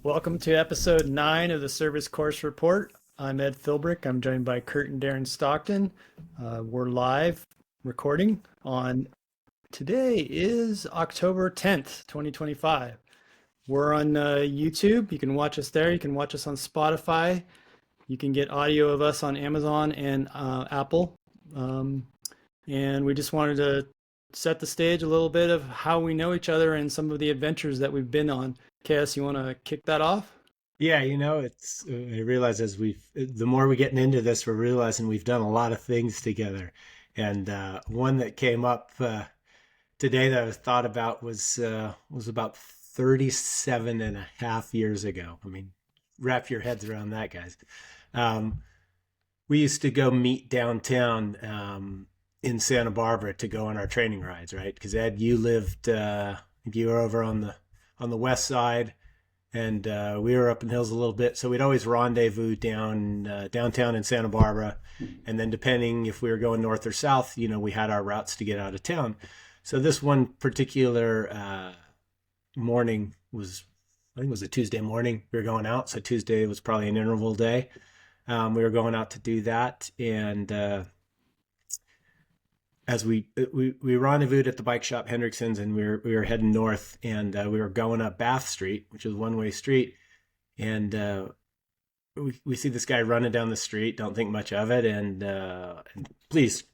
Welcome to episode 9 of the Service Course Report. I'm Ed Philbrick. I'm joined by Kurt and Derin Stockton. We're live recording on today is October 10th, 2025. We're on YouTube. You can watch us there. You can watch us on Spotify. You can get audio of us on Amazon and Apple. And we just wanted to set the stage a little bit of how we know each other and some of the adventures that we've been on. KS, you want to kick that off? Yeah, it's I realize the more we're getting into this, we're realizing we've done a lot of things together. And one that came up today that I thought about was about 37 and a half years ago. I mean, wrap your heads around that, guys. We used to go meet downtown in Santa Barbara to go on our training rides, right? Because Ed, you were over on the west side, and we were up in the hills a little bit. So we'd always rendezvous downtown in Santa Barbara. And then depending if we were going north or south, we had our routes to get out of town. So this one particular morning I think it was a Tuesday morning. We were going out. So Tuesday was probably an interval day. We were going out to do that. And as we rendezvoused at the bike shop Hendrickson's, and we were heading north, and we were going up Bath Street, which is a one-way street, and we see this guy running down the street. Don't think much of it, and please,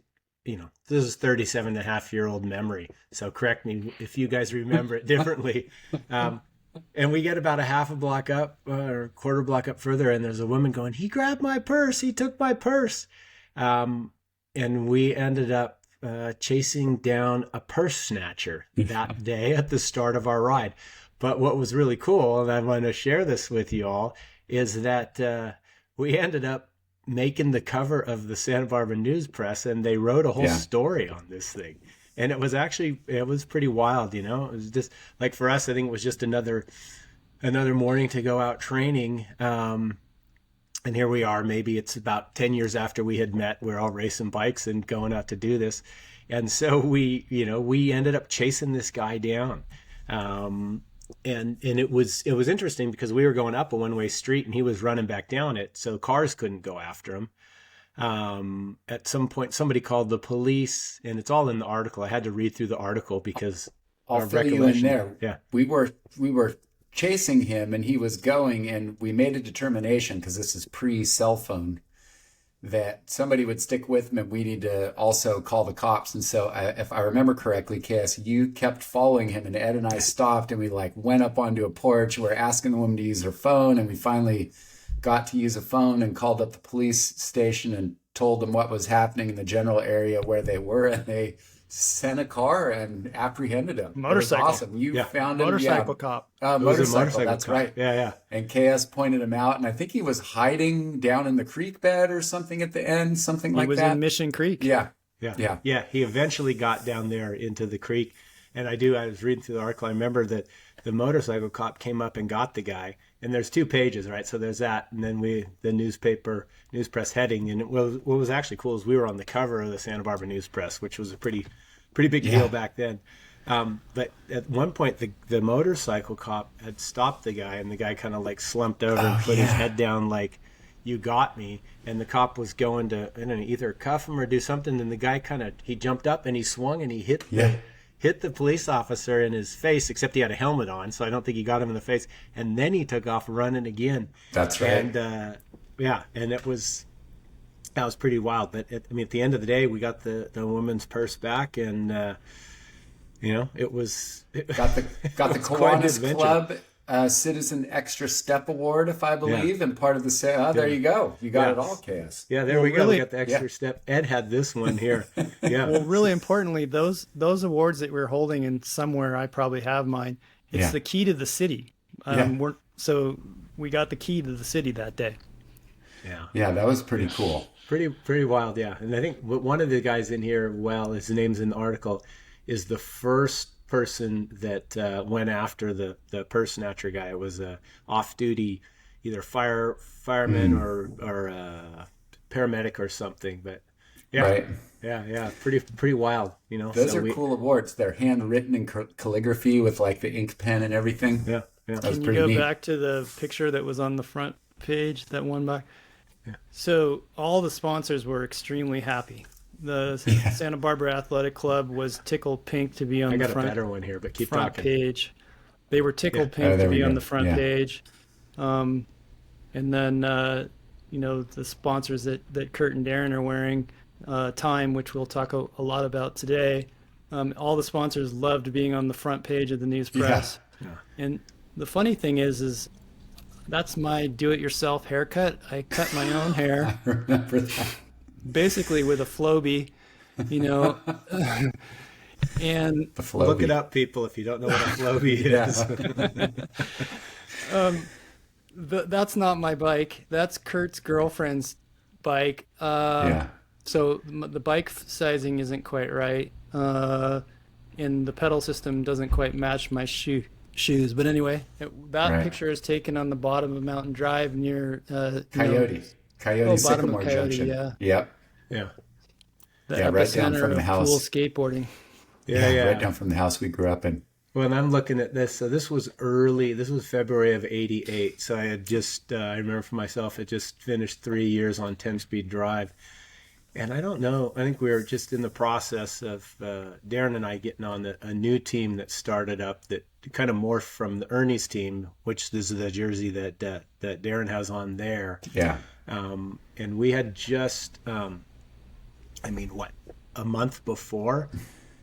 this is 37-and-a-half-year-old memory, so correct me if you guys remember it differently. And we get about a half a block up or a quarter block up further, and there's a woman going, "He grabbed my purse. He took my purse," and we ended up chasing down a purse snatcher that day at the start of our ride. But what was really cool, and I want to share this with you all, is that we ended up making the cover of the Santa Barbara News Press, and they wrote a whole story on this thing. And it was pretty wild, It was just like, for us, I think it was just another morning to go out training. And here we are, maybe it's about 10 years after we had met. We're all racing bikes and going out to do this. And so we ended up chasing this guy down. And it was interesting because we were going up a one-way street and he was running back down it. So cars couldn't go after him. At some point, somebody called the police, and it's all in the article. I had to read through the article because I'll fill you in there. Yeah. We were chasing him, and he was going, and we made a determination, because this is pre-cell phone, that somebody would stick with him, and we need to also call the cops. And so if I remember correctly, KS, you kept following him, and Ed and I stopped, and we went up onto a porch. We were asking the woman to use her phone, and we finally got to use a phone and called up the police station and told them what was happening in the general area where they were, and they sent a car and apprehended him. Motorcycle. It was awesome. You found him. Motorcycle cop. Motorcycle, that's cop. Right. Yeah. And KS pointed him out, and I think he was hiding down in the creek bed or something at the end, something like that. He was in Mission Creek. Yeah. He eventually got down there into the creek. And I was reading through the article. I remember that the motorcycle cop came up and got the guy. And there's 2 pages, right? So there's that. And then the news press heading. And what was actually cool is we were on the cover of the Santa Barbara News Press, which was a pretty big deal back then. But at one point, the motorcycle cop had stopped the guy, and the guy kind of slumped over and put his head down like, "You got me." And the cop was going to, I don't know, either cuff him or do something. And the guy he jumped up and he swung and he hit the police officer in his face, except he had a helmet on, so I don't think he got him in the face. And then he took off running again. That's right. And and that was pretty wild. But at the end of the day, we got the woman's purse back, and it was got the Kiwanis Club Citizen Extra Step Award, if I believe, and part of the there you go. You got it all, KS. Yeah, there we go. We got the extra step. Ed had this one here. Yeah. Well, really importantly, those awards that we're holding, and somewhere I probably have mine, it's the key to the city. So we got the key to the city that day. Yeah, that was pretty cool. Pretty wild, yeah. And I think one of the guys in here, his name's in the article, is the first person that went after the purse snatcher guy. It was a off-duty, either fireman or paramedic or something. But pretty wild. Those are cool awards. They're handwritten in calligraphy with the ink pen and everything. Yeah. That was Can you pretty go neat. back to the picture that was on the front page, that one by? Yeah. So all the sponsors were extremely happy. The Yeah. Santa Barbara Athletic Club was tickled pink to be on I the got a front better one here, but keep front talking. page. They were tickled Yeah. pink Oh, to there we be on go. the front Yeah. page. And then, the sponsors that Kurt and Derin are wearing, Time, which we'll talk a lot about today. All the sponsors loved being on the front page of the news press. Yeah. And the funny thing is that's my do-it-yourself haircut. I cut my own hair, I remember that. basically with a Flowbee, you know, and The Look it Flowbee. up, people, if you don't know what a Flowbee is. that's not my bike. That's Kurt's girlfriend's bike. Yeah. So the bike sizing isn't quite right, and the pedal system doesn't quite match my shoes. But anyway, that Right. picture is taken on the bottom of Mountain Drive near Coyote. Coyote bottom of Sycamore Coyote, Junction. yeah. Yep. Yeah. the Yeah, right down epicenter from the of house. cool skateboarding. Yeah. Right down from the house we grew up in. Well, and I'm looking at this. So this was early. This was February of '88. So I had just, I remember for myself, I just finished 3 years on 10-speed drive. And I don't know. I think we were just in the process of Derin and I getting on a new team that started up that kind of morphed from the Ernie's team, which is the jersey that Derin has on there. Yeah. And we had just, a month before,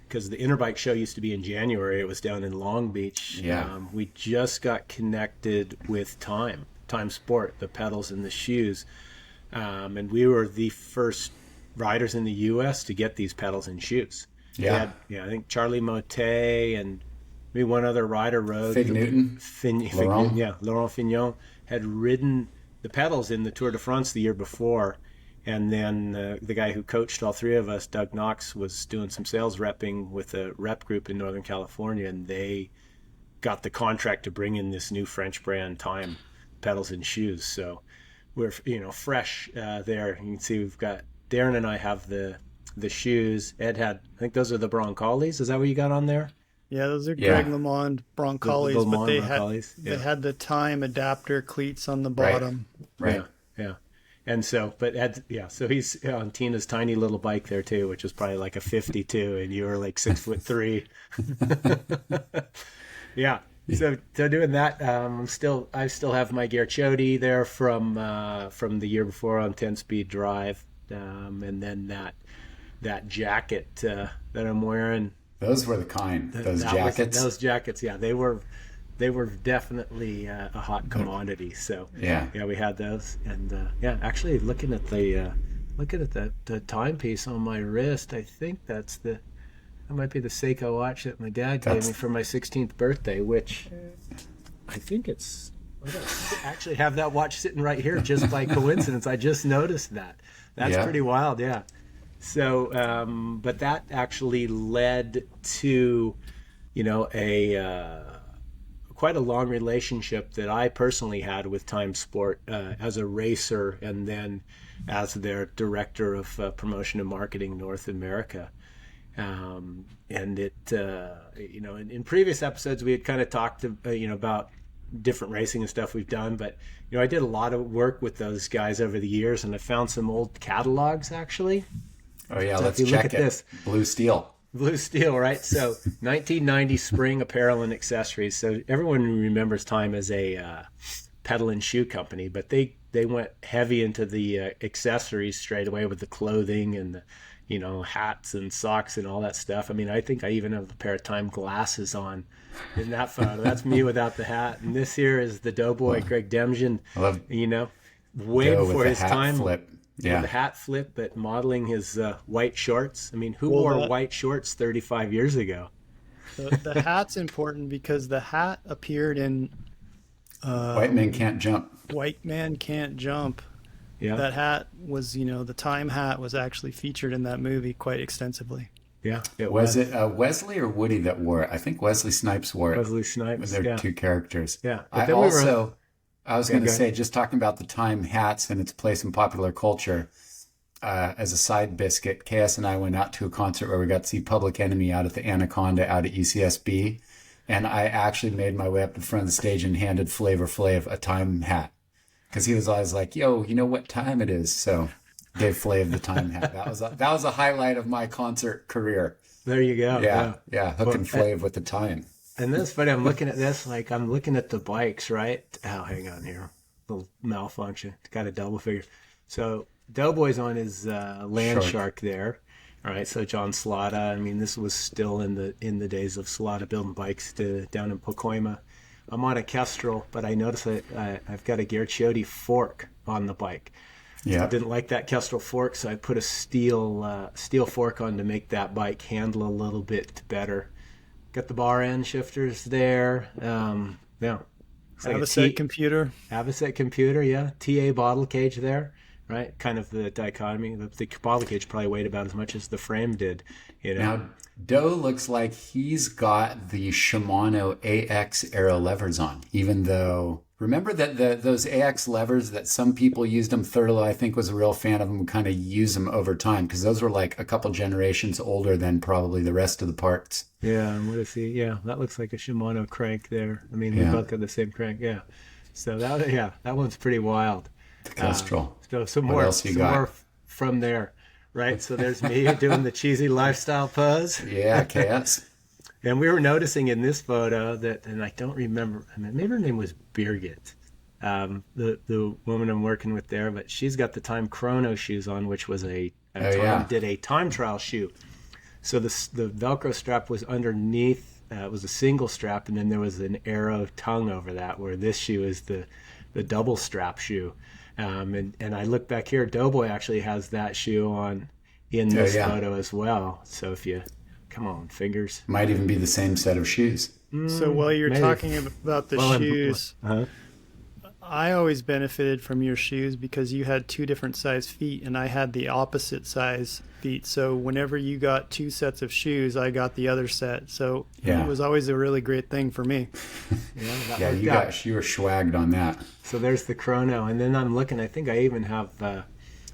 because the Interbike show used to be in January. It was down in Long Beach. Yeah. We just got connected with Time Sport, the pedals and the shoes. And we were the first riders in the U.S. to get these pedals and shoes. Yeah. I think Charlie Motte and maybe one other rider rode. Fig Newton. Laurent. Laurent Fignon had ridden the pedals in the Tour de France the year before. And then the guy who coached all three of us, Doug Knox, was doing some sales repping with a rep group in Northern California, and they got the contract to bring in this new French brand Time pedals and shoes. So we're fresh there. You can see we've got Derin and I have the shoes. Ed had, I think those are the Broncolis. Is that what you got on there? Yeah, those are Yeah. Greg LeMond Broncolis, The but LeMond Broncolis, they yeah. had the Time adapter cleats on the Right. bottom. Right. Yeah. And so, but Ed, so he's on Tina's tiny little bike there too, which was probably like a 52, and you were like 6'3". Yeah. So doing that, I still have my Ghiaccioti there from the year before on 10-speed drive, and then that jacket that I'm wearing. Those were the kind. Those jackets. Those jackets, yeah, they were definitely a hot commodity. So Yeah. we had those, and actually looking at the timepiece on my wrist, I think that might be the Seiko watch that my dad gave me for my 16th birthday, which I think I don't actually have that watch sitting right here just by coincidence. I just noticed that. That's Yeah. pretty wild, yeah. So, but that actually led to, quite a long relationship that I personally had with Time Sport as a racer, and then as their director of promotion and marketing North America. And it, in previous episodes we had kind of talked, about different racing and stuff we've done, but I did a lot of work with those guys over the years, and I found some old catalogs actually. Oh yeah, So let's if you look check at it. this. Blue steel. Blue Steel, right? So 1990 spring apparel and accessories. So everyone remembers Time as a pedal and shoe company, but they went heavy into the accessories straight away with the clothing and the, hats and socks and all that stuff. I mean, I think I even have a pair of Time glasses on in that photo. That's me without the hat. And this here is the Doughboy, Greg Demjian, I love way Joe before with the his hat time. flip. Yeah. The hat flip, but modeling his white shorts. I mean, who Well, wore white shorts 35 years ago? The hat's important because the hat appeared in White Men Can't Jump. White Man Can't Jump. Yeah. That hat was, the Time hat was actually featured in that movie quite extensively. Yeah. It Was it Wesley or Woody that wore it? I think Wesley Snipes wore it. Wesley Snipes. They're Yeah. two characters. Yeah. But I then we were- also, I was going to go say, just talking about the Time hats and its place in popular culture, as a side biscuit, KS and I went out to a concert where we got to see Public Enemy out at the Anaconda out at UCSB. And I actually made my way up in front of the stage and handed Flavor Flav a time hat because he was always like, "Yo, you know what time it is?" So gave Flav the time hat. That was a highlight of my concert career. There you go. Yeah, hooking Flav with the time. And that's funny. I'm looking at this, like I'm looking at the bikes, right? Oh, hang on here. Little malfunction. Got a double figure. So Doughboy's on his Land Shark there. All right. So John Slotta. I mean, this was still in the days of Slotta building bikes down in Pacoima. I'm on a Kestrel, but I notice that I've got a Garciotti fork on the bike. Yeah. I didn't like that Kestrel fork, so I put a steel fork on to make that bike handle a little bit better. Got the bar end shifters there. Yeah. Avocet computer. Avocet computer, yeah. TA bottle cage there, right? Kind of the dichotomy. The bottle cage probably weighed about as much as the frame did. Now, Doe looks like he's got the Shimano AX Aero levers on, even though... Remember that those AX levers that some people used them, Thurlow, I think, was a real fan of them, kind of use them over time because those were like a couple generations older than probably the rest of the parts. Yeah, and what is he? Yeah, that looks like a Shimano crank there. I mean, we both got the same crank, yeah. So that one's pretty wild. The Kestrel. So some more from there, right? So there's me doing the cheesy lifestyle pose. Yeah, KS. And we were noticing in this photo that, and I don't remember, maybe her name was Birgit, the woman I'm working with there, but she's got the Time Chrono shoes on, which was did a time trial shoe. So the Velcro strap was underneath, it was a single strap, and then there was an arrow tongue over that, where this shoe is the double strap shoe. And I look back here, Doughboy actually has that shoe on in this photo as well. So if you... Come on, fingers. Might even be the same set of shoes. So while you're talking about the shoes, I always benefited from your shoes because you had two different size feet and I had the opposite size feet. So whenever you got two sets of shoes, I got the other set. So it was always a really great thing for me. You were swagged on that. So there's the Chrono. And then I'm looking, I think I even have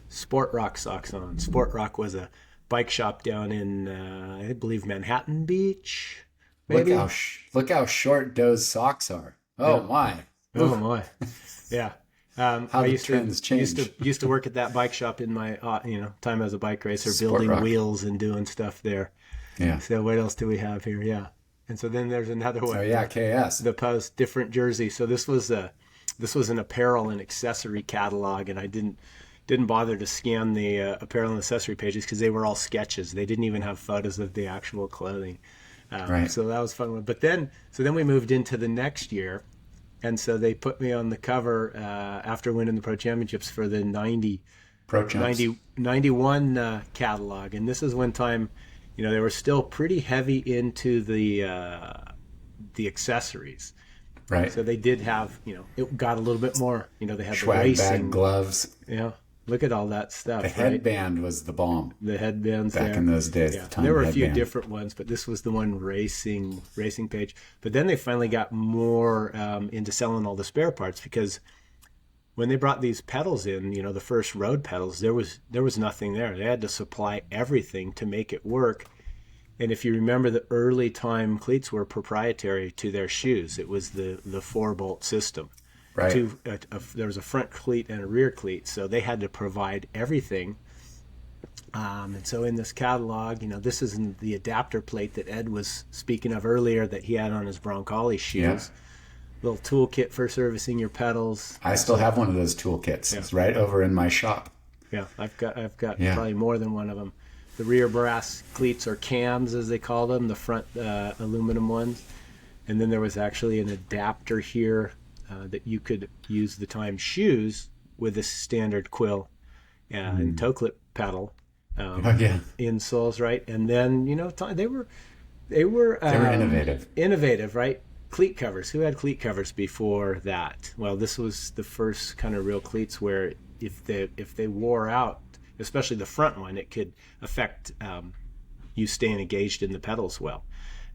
Sport Rock socks on. Sport Rock was a bike shop down in, I believe, Manhattan Beach. Maybe. Look how short Doe's socks are. Oh my! Yeah. How the trends change. Used to work at that bike shop in my time as a bike racer, building wheels and doing stuff there. Yeah. So what else do we have here? Yeah. And so then there's another one. Oh yeah, KS. The post different jersey. So this was an apparel and accessory catalog, and I didn't bother to scan the apparel and accessory pages because they were all sketches. They didn't even have photos of the actual clothing. So that was fun. But then we moved into the next year, and so they put me on the cover after winning the Pro Championships for the 91 catalog. And this is one time, they were still pretty heavy into the accessories. Right. So they did have, it got a little bit more, they had swag the racing bag, gloves. Yeah. Look at all that stuff. The headband was the bomb. The headbands back in those days. Yeah. There were a few different ones, but this was the one racing page. But then they finally got more into selling all the spare parts because when they brought these pedals in, the first road pedals, there was nothing there. They had to supply everything to make it work. And if you remember, the early time cleats were proprietary to their shoes. It was the 4-bolt system. Right. There was a front cleat and a rear cleat, so they had to provide everything. And so in this catalog, this is the adapter plate that Ed was speaking of earlier that he had on his Broncoli shoes. Yeah. Little toolkit for servicing your pedals. I still have one of those toolkits. Yeah. It's right over in my shop. Yeah, I've got probably more than one of them. The rear brass cleats, or cams as they call them, the front aluminum ones. And then there was actually an adapter here that you could use the Time shoes with a standard quill and toe clip pedal insoles, right? And then they were innovative, right? Cleat covers. Who had cleat covers before that? Well, this was the first kind of real cleats where if they wore out, especially the front one, it could affect you staying engaged in the pedals well.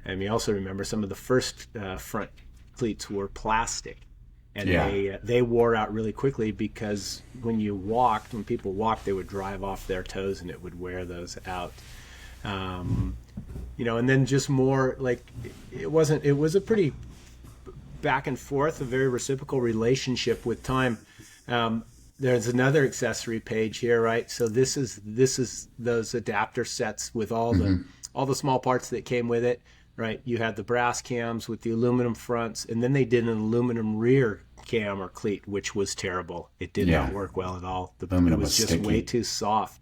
And you also remember some of the first front cleats were plastic. And they wore out really quickly because when people walked, they would drive off their toes and it would wear those out. And then just more like it was a pretty back and forth, a very reciprocal relationship with time. There's another accessory page here, right? So this is those adapter sets with all the small parts that came with it, right? You had the brass cams with the aluminum fronts, and then they did an aluminum rear cam or cleat, which was terrible. It did not work well at all. It was just way too soft.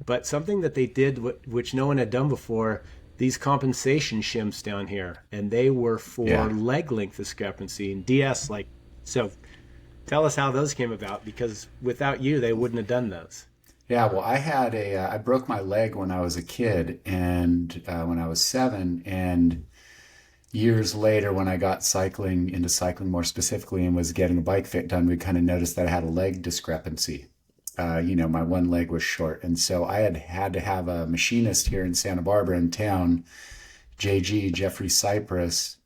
But something that they did, which no one had done before, these compensation shims down here, and they were for leg length discrepancy and DS. So tell us how those came about, because without you, they wouldn't have done those. Yeah, well, I broke my leg when I was a kid, and when I was 7, and years later, when I got into cycling more specifically and was getting a bike fit done, we kind of noticed that I had a leg discrepancy. My one leg was short. And so I had to have a machinist here in Santa Barbara in town, Jeffrey Cypress,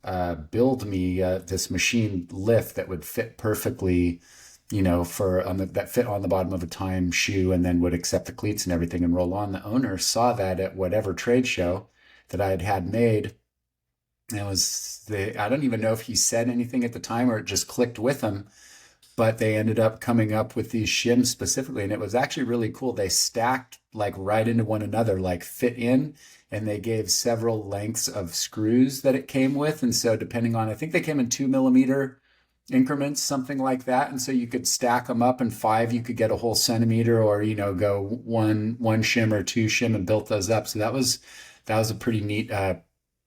build me this machine lift that would fit perfectly, that fit on the bottom of a Time shoe, and then would accept the cleats and everything and roll on. The owner saw that at whatever trade show that I had made. And I don't even know if he said anything at the time or it just clicked with him. But they ended up coming up with these shims specifically, and it was actually really cool. They stacked like right into one another, like fit in, and they gave several lengths of screws that it came with. And so depending on, I think they came in 2 millimeter increments, something like that. And so you could stack them up, and 5, you could get a whole centimeter, or, go one shim or 2 shim and built those up. So that was a pretty neat,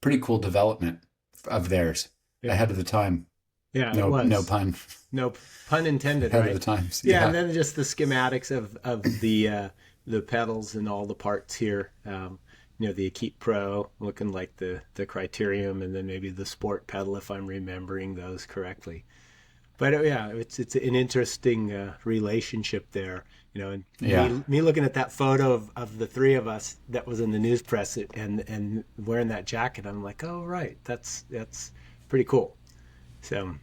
pretty cool development of theirs ahead of the time. Yeah, no, it was. No pun. No pun intended, ahead right? of the times. Yeah, and then just the schematics of the pedals and all the parts here. The Akit Pro looking like the Criterium, and then maybe the Sport pedal, if I'm remembering those correctly. But it's an interesting relationship there, and me looking at that photo of the three of us that was in the news press and wearing that jacket, I'm like, oh right, that's pretty cool. So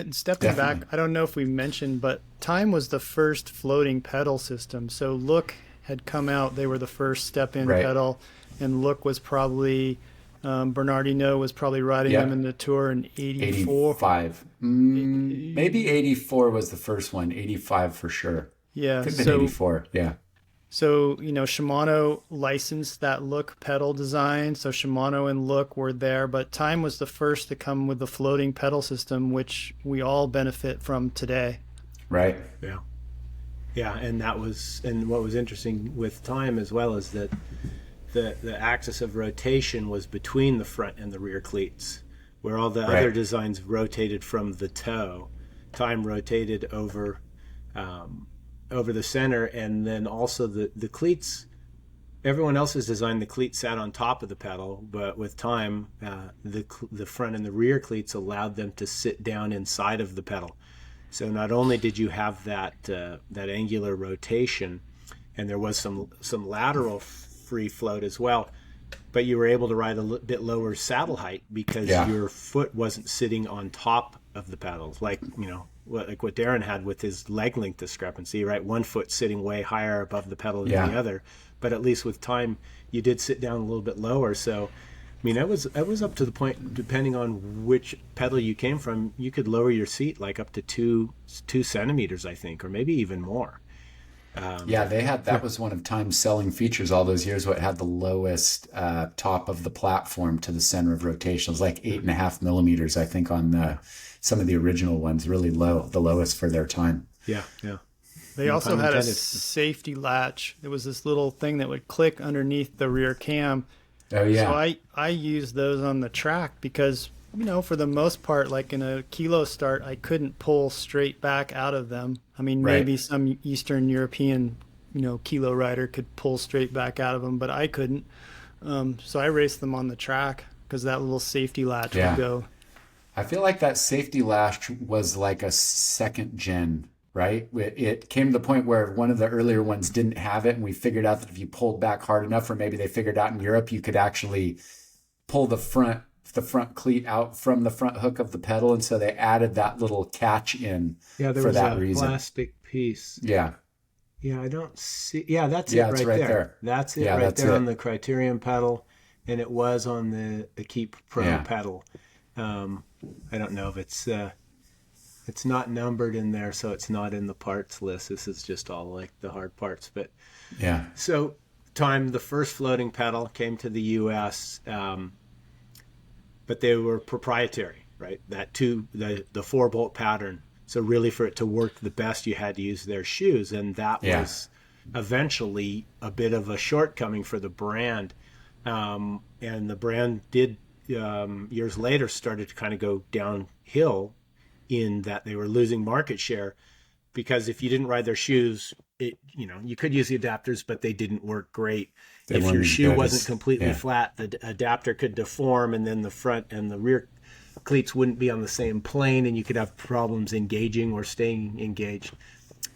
stepping back, I don't know if we mentioned, but Time was the first floating pedal system. So Look had come out; they were the first step-in pedal, and Look was probably Bernardino was probably riding them in the Tour in 84. 85. Maybe 84 was the first one. 85 for sure. Yeah, could have been 84. Yeah. So, Shimano licensed that Look pedal design. So Shimano and Look were there, but Time was the first to come with the floating pedal system, which we all benefit from today. Right. Yeah. Yeah. And what was interesting with Time as well is that the axis of rotation was between the front and the rear cleats, where all the other designs rotated from the toe. Time rotated over the center, and then also the cleats. Everyone else's design, the cleat sat on top of the pedal, but with Time, the front and the rear cleats allowed them to sit down inside of the pedal. So not only did you have that angular rotation, and there was some lateral free float as well, but you were able to ride a bit lower saddle height because your foot wasn't sitting on top of the pedals, like what Derin had with his leg length discrepancy, right? One foot sitting way higher above the pedal than the other, but at least with Time you did sit down a little bit lower. So it was up to the point, depending on which pedal you came from, you could lower your seat like up to 2 centimeters, I think, or maybe even more. They had, that was one of Time's selling features all those years, what had the lowest top of the platform to the center of rotation. It was like 8.5 millimeters, I think, on some of the original ones, really low, the lowest for their time. Yeah. They also had a safety latch. There was this little thing that would click underneath the rear cam. Oh yeah. So I used those on the track because, for the most part, like in a kilo start, I couldn't pull straight back out of them. I mean, maybe some Eastern European, kilo rider could pull straight back out of them, but I couldn't. So I raced them on the track because that little safety latch would go. I feel like that safety latch was like a second gen, right? It came to the point where one of the earlier ones didn't have it, and we figured out that if you pulled back hard enough, or maybe they figured out in Europe, you could actually pull the front cleat out from the front hook of the pedal, and so they added that little catch in there for was that a reason. Plastic piece. Yeah. Yeah, I don't see. Yeah, that's Yeah, it it's right right there. there. That's it Yeah, right that's there on it. the Criterion pedal, and it was on the Keep Pro Yeah. pedal. Um, I don't know if it's not numbered in there, so it's not in the parts list. This is just all like the hard parts. But Yeah. so the first floating pedal came to the U.S., but they were proprietary, right? The 4-bolt pattern. So really, for it to work the best, you had to use their shoes, and that Yeah. was eventually a bit of a shortcoming for the brand. And the brand did years later started to kind of go downhill in that they were losing market share because if you didn't ride their shoes, you could use the adapters, but they didn't work great. They If weren't your as shoe good wasn't as, completely yeah. flat, the adapter could deform, and then the front and the rear cleats wouldn't be on the same plane, and you could have problems engaging or staying engaged.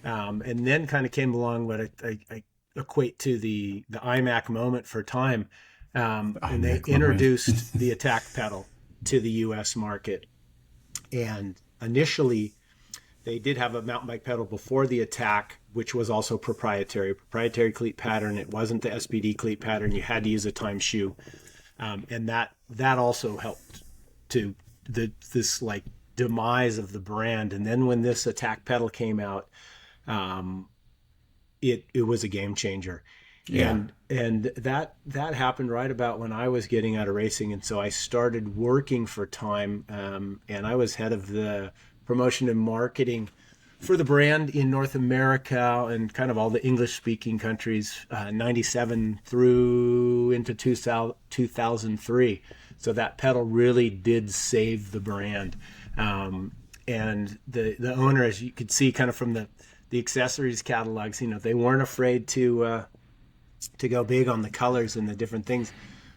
And then kind of came along what I equate to the iMac moment for time, and they iMac moment. introduced the attack pedal to the U.S. market. And initially, they did have a mountain bike pedal before the attack, which was also proprietary cleat pattern. It wasn't the SPD cleat pattern. You had to use a time shoe, and that also helped to this like demise of the brand. And then when this attack pedal came out, it was a game changer. Yeah. And that happened right about when I was getting out of racing, and so I started working for Time, and I was head of the promotion and marketing for the brand in North America and kind of all the English-speaking countries, 97 through into 2003. So that pedal really did save the brand. And the owner, as you could see kind of from the accessories catalogs, they weren't afraid to go big on the colors and the different things.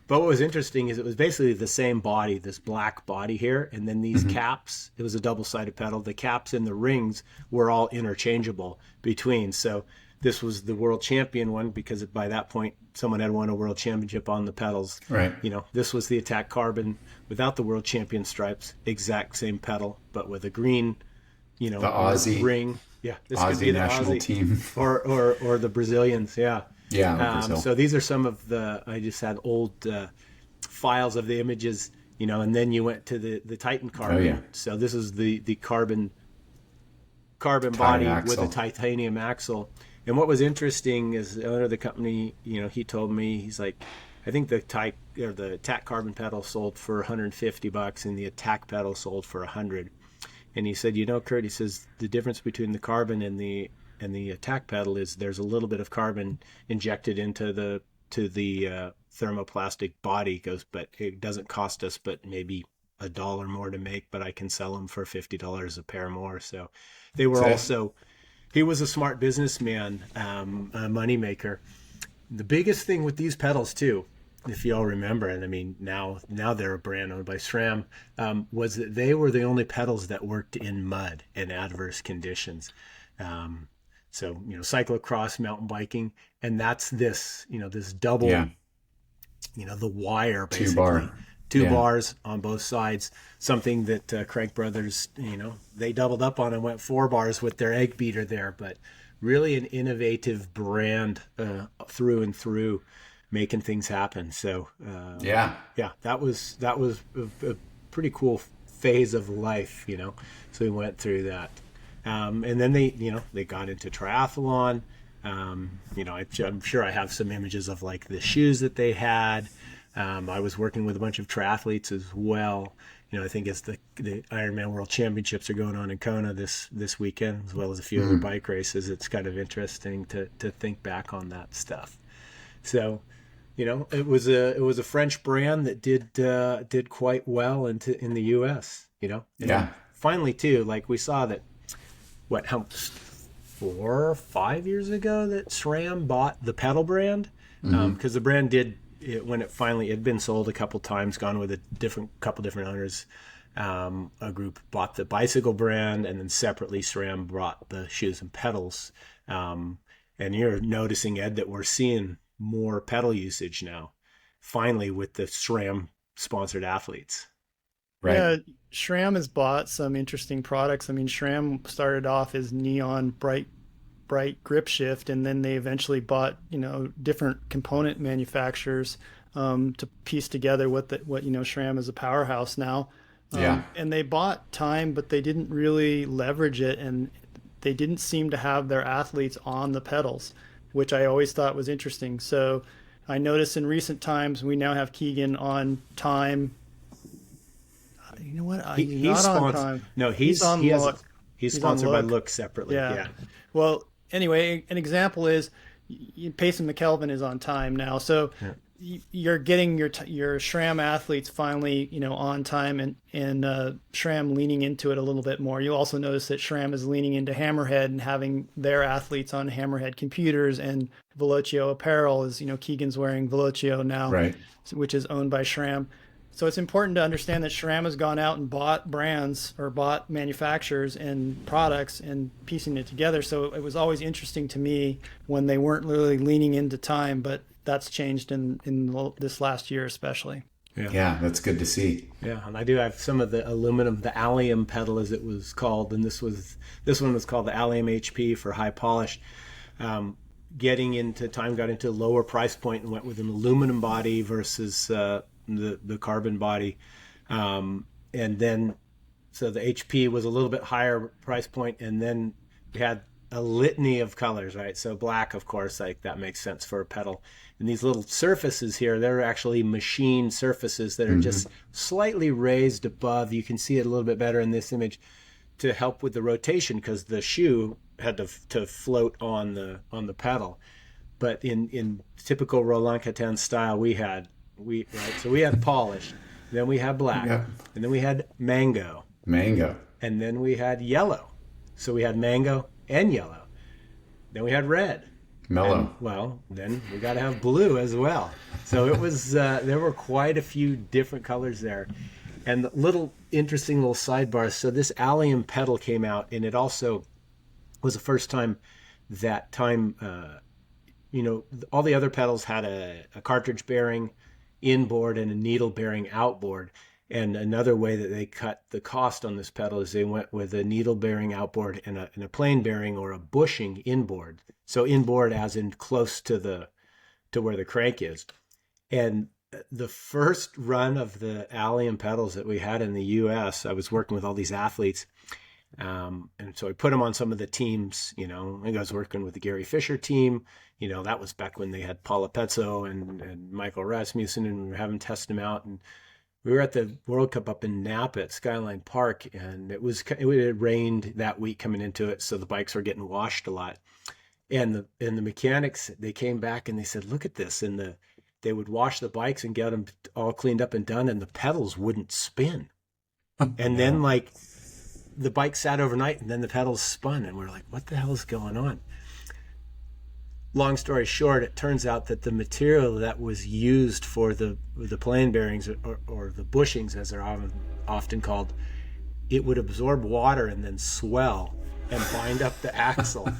But what was interesting is it was basically the same body, this black body here, and then these caps. It was a double-sided pedal. The caps and the rings were all interchangeable between. So this was the world champion one because by that point someone had won a world championship on the pedals. Right. This was the Attack Carbon without the world champion stripes, exact same pedal, but with a green, The Aussie ring. Yeah, this could Aussie be the national Aussie team. or the Brazilians. Yeah. Yeah. Brazil. So these are some of I just had old files of the images, and then you went to the Titan Carbon. Oh, yeah. So this is the carbon body axle. with a titanium axle. And what was interesting is the owner of the company, he told me, he's like, I think the Attack Carbon pedal sold for $150 and the Attack pedal sold for $100. And he said, Kurt, he says the difference between the carbon and the Attack pedal is there's a little bit of carbon injected into the thermoplastic body. He goes, but it doesn't cost us but maybe $1 more to make, but I can sell them for $50 a pair more. So they were also, he was a smart businessman, a moneymaker. The biggest thing with these pedals too, if you all remember, and I mean now they're a brand owned by SRAM, was that they were the only pedals that worked in mud and adverse conditions. So, cyclocross, mountain biking, and that's this double, the wire, basically. Two bars on both sides, something that Craig Brothers, they doubled up on and went 4 bars with their egg beater there, but really an innovative brand through and through, making things happen. So, that was a pretty cool phase of life, so we went through that. And then they got into triathlon. I'm sure I have some images of like the shoes that they had. I was working with a bunch of triathletes as well. I think as the Ironman World Championships are going on in Kona this weekend, as well as a few other bike races. It's kind of interesting to think back on that stuff. So, it was a French brand that did quite well in the U.S. And finally too, like we saw that. 4 or 5 years ago that SRAM bought the pedal brand, because the brand when it finally had been sold a couple times, gone with a couple different owners. A group bought the bicycle brand, and then separately SRAM bought the shoes and pedals. And you're noticing, Ed, that we're seeing more pedal usage now, finally, with the SRAM sponsored athletes. Right. Yeah, SRAM has bought some interesting products. I mean, SRAM started off as neon bright bright grip shift, and then they eventually bought, different component manufacturers to piece together what SRAM is a powerhouse now. Yeah. And they bought time, but they didn't really leverage it, and they didn't seem to have their athletes on the pedals, which I always thought was interesting. So I noticed in recent times we now have Keegan on time. You know what? He's not on time. No, he's sponsored by Look separately. Yeah. Well, anyway, an example is Payson McKelvin is on time now. So you're getting your SRAM athletes finally, on time, and SRAM leaning into it a little bit more. You'll also notice that SRAM is leaning into Hammerhead and having their athletes on Hammerhead computers, and Velocio apparel is, Keegan's wearing Velocio now, right, which is owned by SRAM. So it's important to understand that SRAM has gone out and bought brands or bought manufacturers and products and piecing it together. So it was always interesting to me when they weren't really leaning into time, but that's changed in this last year especially. Yeah, that's good to see. Yeah, and I do have some of the aluminum, the allium pedal as it was called, and this one was called the allium HP for high polish. Getting into time, got into a lower price point and went with an aluminum body versus the carbon body, and then so the HP was a little bit higher price point, and then we had a litany of colors, right? So black, of course, like that makes sense for a pedal. And these little surfaces here, they're actually machined surfaces that are just slightly raised above. You can see it a little bit better in this image to help with the rotation, because the shoe had to float on the pedal. But in typical Roland Catan style, we had polished, then we had black, and then we had mango, and then we had yellow. So we had mango and yellow. Then we had red, mellow. Then we got to have blue as well. So it was there were quite a few different colors there, and the interesting little sidebars. So this allium pedal came out, and it also was the first time that all the other pedals had a cartridge bearing inboard and a needle bearing outboard. And another way that they cut the cost on this pedal is they went with a needle bearing outboard and a plain bearing or a bushing inboard. So inboard as in close to where the crank is. And the first run of the allium pedals that we had in the US, I was working with all these athletes. And so I put them on some of the teams, I think I was working with the Gary Fisher team. That was back when they had Paula Pezzo and Michael Rasmussen, and we were having test them out. And we were at the World Cup up in Napa at Skyline Park, and it had rained that week coming into it, so the bikes were getting washed a lot. And the mechanics, they came back and they said, "Look at this!" And they would wash the bikes and get them all cleaned up and done, and the pedals wouldn't spin. And then the bike sat overnight, and then the pedals spun, and we're like, "What the hell is going on?" Long story short, it turns out that the material that was used for the plain bearings or the bushings, as they're often called, it would absorb water and then swell and bind up the axle.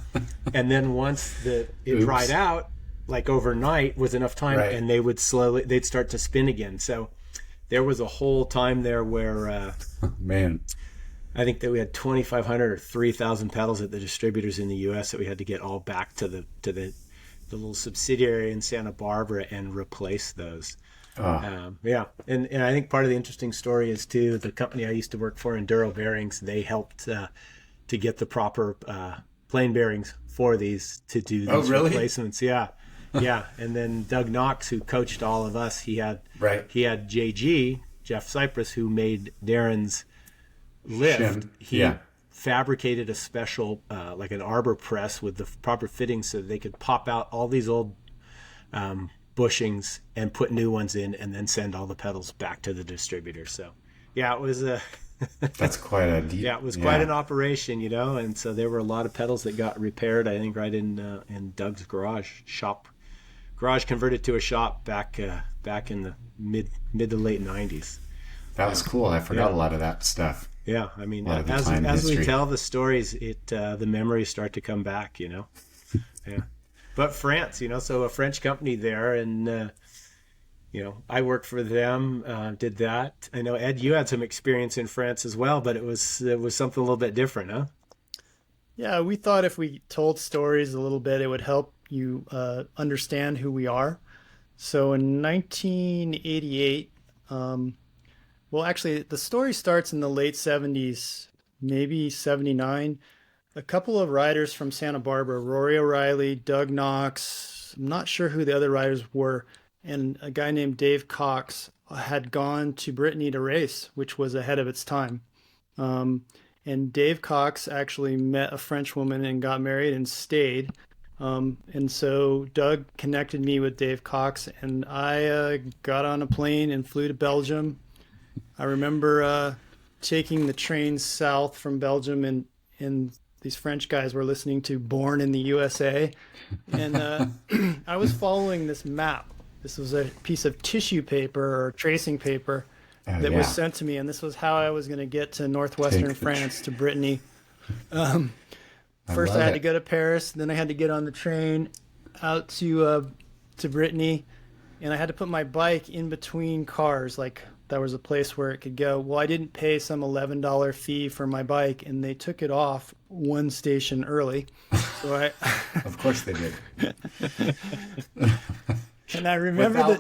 And then once it dried out, like overnight with enough time, and they'd start to spin again. So there was a whole time there where I think that we had 2,500 or 3,000 pedals at the distributors in the U.S. that we had to get all back to the little subsidiary in Santa Barbara and replace those. And I think part of the interesting story is too, the company I used to work for, Enduro Bearings, they helped to get the proper plain bearings for these to do these replacements. Yeah. And then Doug Knox, who coached all of us, he had JG, Jeff Cypress, who made Derin's lift. He fabricated a special like an arbor press with the proper fittings so that they could pop out all these old bushings and put new ones in, and then send all the pedals back to the distributor. So it was that's quite a it was quite an operation, and so there were a lot of pedals that got repaired, I think right in Doug's garage converted to a shop back in the mid to late 90s. That was cool. I forgot a lot of that stuff. Yeah, I mean, as we tell the stories, the memories start to come back, Yeah. But France, so a French company there, and I worked for them, did that. I know, Ed, you had some experience in France as well, but it was something a little bit different, huh? Yeah, we thought if we told stories a little bit, it would help you understand who we are. So in 1988, well, actually, the story starts in the late 70s, maybe 79. A couple of riders from Santa Barbara, Rory O'Reilly, Doug Knox, I'm not sure who the other riders were, and a guy named Dave Cox had gone to Brittany to race, which was ahead of its time. Um, and Dave Cox actually met a French woman and got married and stayed. And so Doug connected me with Dave Cox, and I got on a plane and flew to Belgium. I remember taking the train south from Belgium, and these French guys were listening to Born in the USA. And I was following this map. This was a piece of tissue paper or tracing paper that was sent to me, and this was how I was going to get to northwestern France to Brittany. First, I had to go to Paris, then I had to get on the train out to Brittany, and I had to put my bike in between cars. Like, there was a place where it could go. Well, I didn't pay some $11 fee for my bike, and they took it off one station early. So Of course they did. And I remember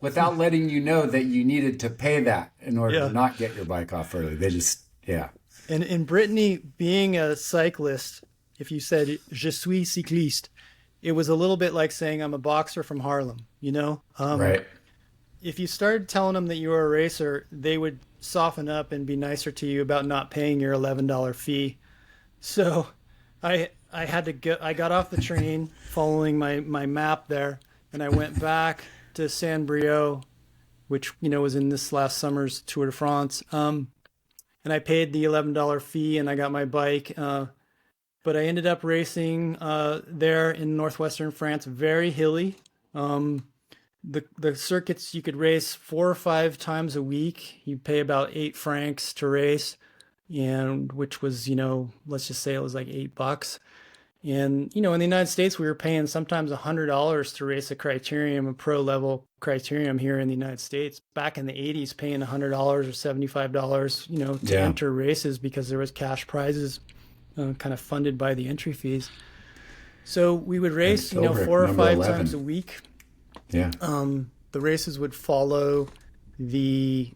without letting you know that you needed to pay that in order to not get your bike off early. They just, And in Brittany, being a cyclist, if you said "Je suis cycliste," it was a little bit like saying I'm a boxer from Harlem. Right. If you started telling them that you were a racer, they would soften up and be nicer to you about not paying your $11 fee. So I had to go. I got off the train following my map there, and I went back to Saint-Brieuc, which was in this last summer's Tour de France. And I paid the $11 fee, and I got my bike. But I ended up racing there in northwestern France, very hilly. The circuits, you could race 4 or 5 times a week. You pay about 8 francs to race, and which was, let's just say it was like $8. And, in the United States, we were paying sometimes $100 to race a criterium, a pro level criterium here in the United States. Back in the 80s, paying $100 or $75, to enter races because there was cash prizes kind of funded by the entry fees. So we would race, 4 or 5 times a week. Yeah. The races would follow the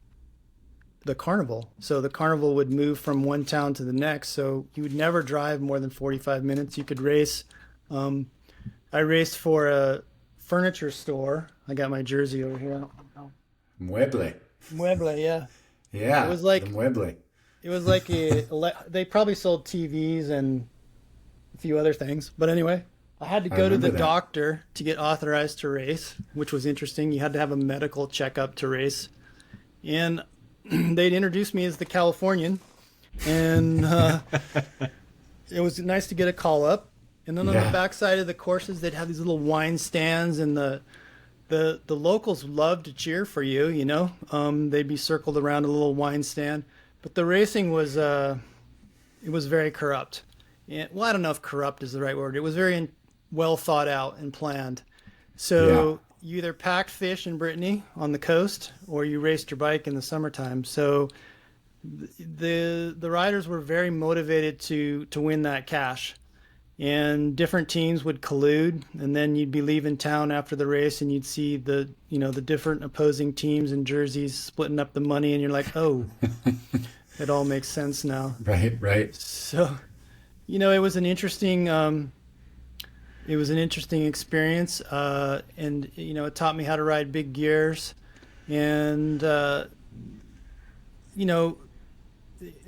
carnival. So the carnival would move from one town to the next. So you would never drive more than 45 minutes. You could race. I raced for a furniture store. I got my jersey over here. Mueble, yeah. Yeah. It was like the Mueble. It was like they probably sold TVs and a few other things. But anyway, I had to go to the doctor to get authorized to race, which was interesting. You had to have a medical checkup to race. And they'd introduced me as the Californian. And it was nice to get a call up. And then on the backside of the courses, they'd have these little wine stands, and the locals loved to cheer for you, They'd be circled around a little wine stand. But the racing was, it was very corrupt. And, well, I don't know if corrupt is the right word. It was very well thought out and planned. So you either packed fish in Brittany on the coast, or you raced your bike in the summertime. So the riders were very motivated to win that cash. And different teams would collude, and then you'd be leaving town after the race, and you'd see the different opposing teams and jerseys splitting up the money, and you're like, oh, it all makes sense now. Right. So, it was an interesting experience, and it taught me how to ride big gears, and it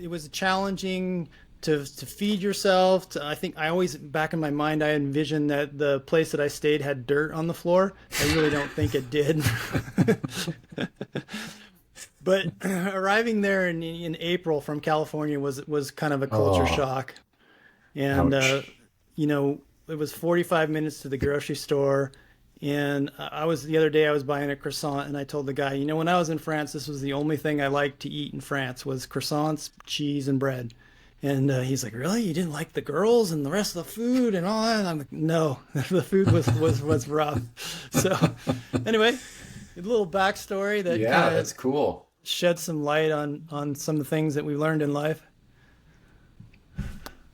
was challenging to feed yourself. I think I always, back in my mind, I envisioned that the place that I stayed had dirt on the floor. I really don't think it did. But arriving there in April from California was kind of a culture shock. And, it was 45 minutes to the grocery store. And the other day I was buying a croissant, and I told the guy, when I was in France, this was the only thing I liked to eat in France was croissants, cheese, and bread. And he's like, really? You didn't like the girls and the rest of the food and all that? And I'm like, no, the food was rough. So anyway, a little backstory that that's cool. Shed some light on some of the things that we learned in life.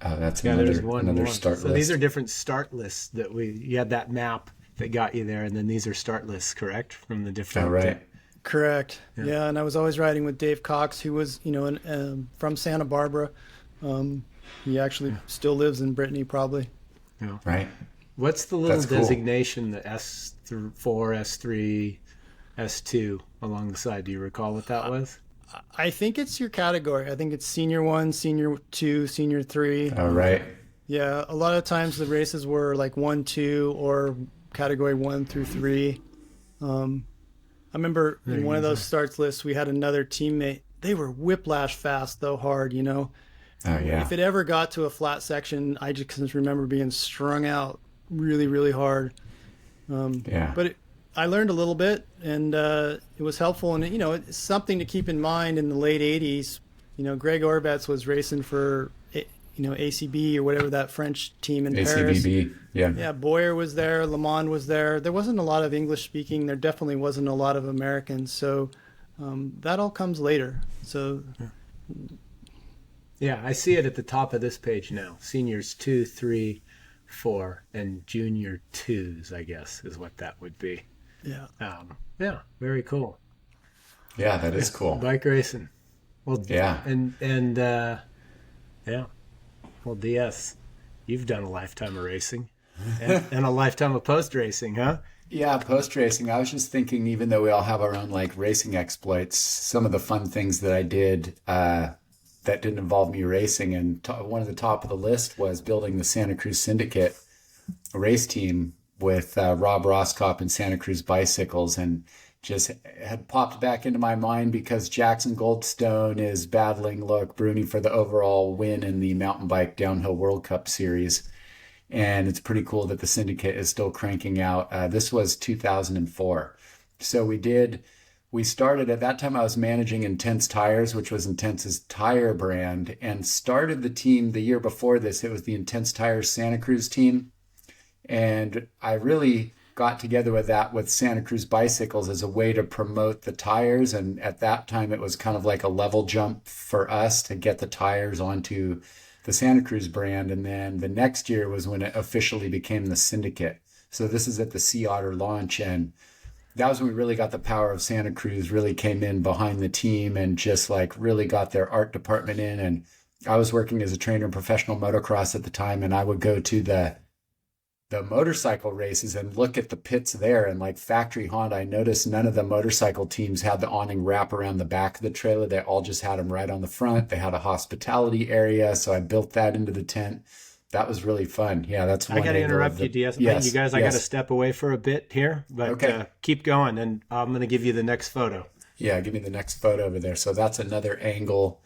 That's Yeah, there's another one. start So list. these are different start lists that you had that map that got you there, and then these are start lists, correct? From the different. All right. Correct. Yeah, and I was always riding with Dave Cox, who was, from Santa Barbara. He actually still lives in Brittany, probably. Yeah. Right. What's the little That's cool. designation, the S4, S3, S2 along the side? Do you recall what that was? I think it's your category. I think it's senior 1, senior 2, senior 3. All right. Yeah, a lot of times the races were like 1, 2, or category 1 through 3. I remember in one of those starts lists, we had another teammate. They were whiplash fast, though hard, Oh, yeah. If it ever got to a flat section, I just remember being strung out really, really hard. Yeah. But I learned a little bit, and it was helpful. And, it's something to keep in mind in the late 80s. Greg Orbetz was racing for, ACB or whatever, that French team in Paris. ACBB. Yeah. Yeah, Boyer was there, Le Mans was there. There wasn't a lot of English speaking. There definitely wasn't a lot of Americans. So that all comes later. So Yeah, I see it at the top of this page now. Seniors 2, 3, 4, and junior 2s, I guess, is what that would be. yeah. Yeah, very cool. Yeah, that is cool. Bike racing. Well, Yeah. And yeah. Well, DS, you've done a lifetime of racing and a lifetime of post racing, huh? Yeah, post racing. I was just thinking, even though we all have our own like racing exploits, some of the fun things that I did that didn't involve me racing, and one of the top of the list was building the Santa Cruz Syndicate race team with Rob Roscop and Santa Cruz Bicycles, and just had popped back into my mind because Jackson Goldstone is battling Loic Bruni for the overall win in the mountain bike downhill World Cup series. And it's pretty cool that the syndicate is still cranking out. This was 2004. So we started at that time. I was managing Intense Tires, which was Intense's tire brand, and started the team the year before this. It was the Intense Tires Santa Cruz team. And I really got together with Santa Cruz Bicycles as a way to promote the tires. And at that time, it was kind of like a level jump for us to get the tires onto the Santa Cruz brand. And then the next year was when it officially became the Syndicate. So this is at the Sea Otter launch. And that was when we really got the power of Santa Cruz, really came in behind the team and just like really got their art department in. And I was working as a trainer in professional motocross at the time, and I would go to the motorcycle races and look at the pits there, and like factory Honda, I noticed none of the motorcycle teams had the awning wrap around the back of the trailer. They all just had them right on the front. They had a hospitality area, so I built that into the tent. That was really fun. Yeah, that's one. I got to interrupt you, DS. Yes, you guys, I got to step away for a bit here, but Okay. Keep going, and I'm going to give you the next photo. Yeah, give me the next photo over there. So that's another angle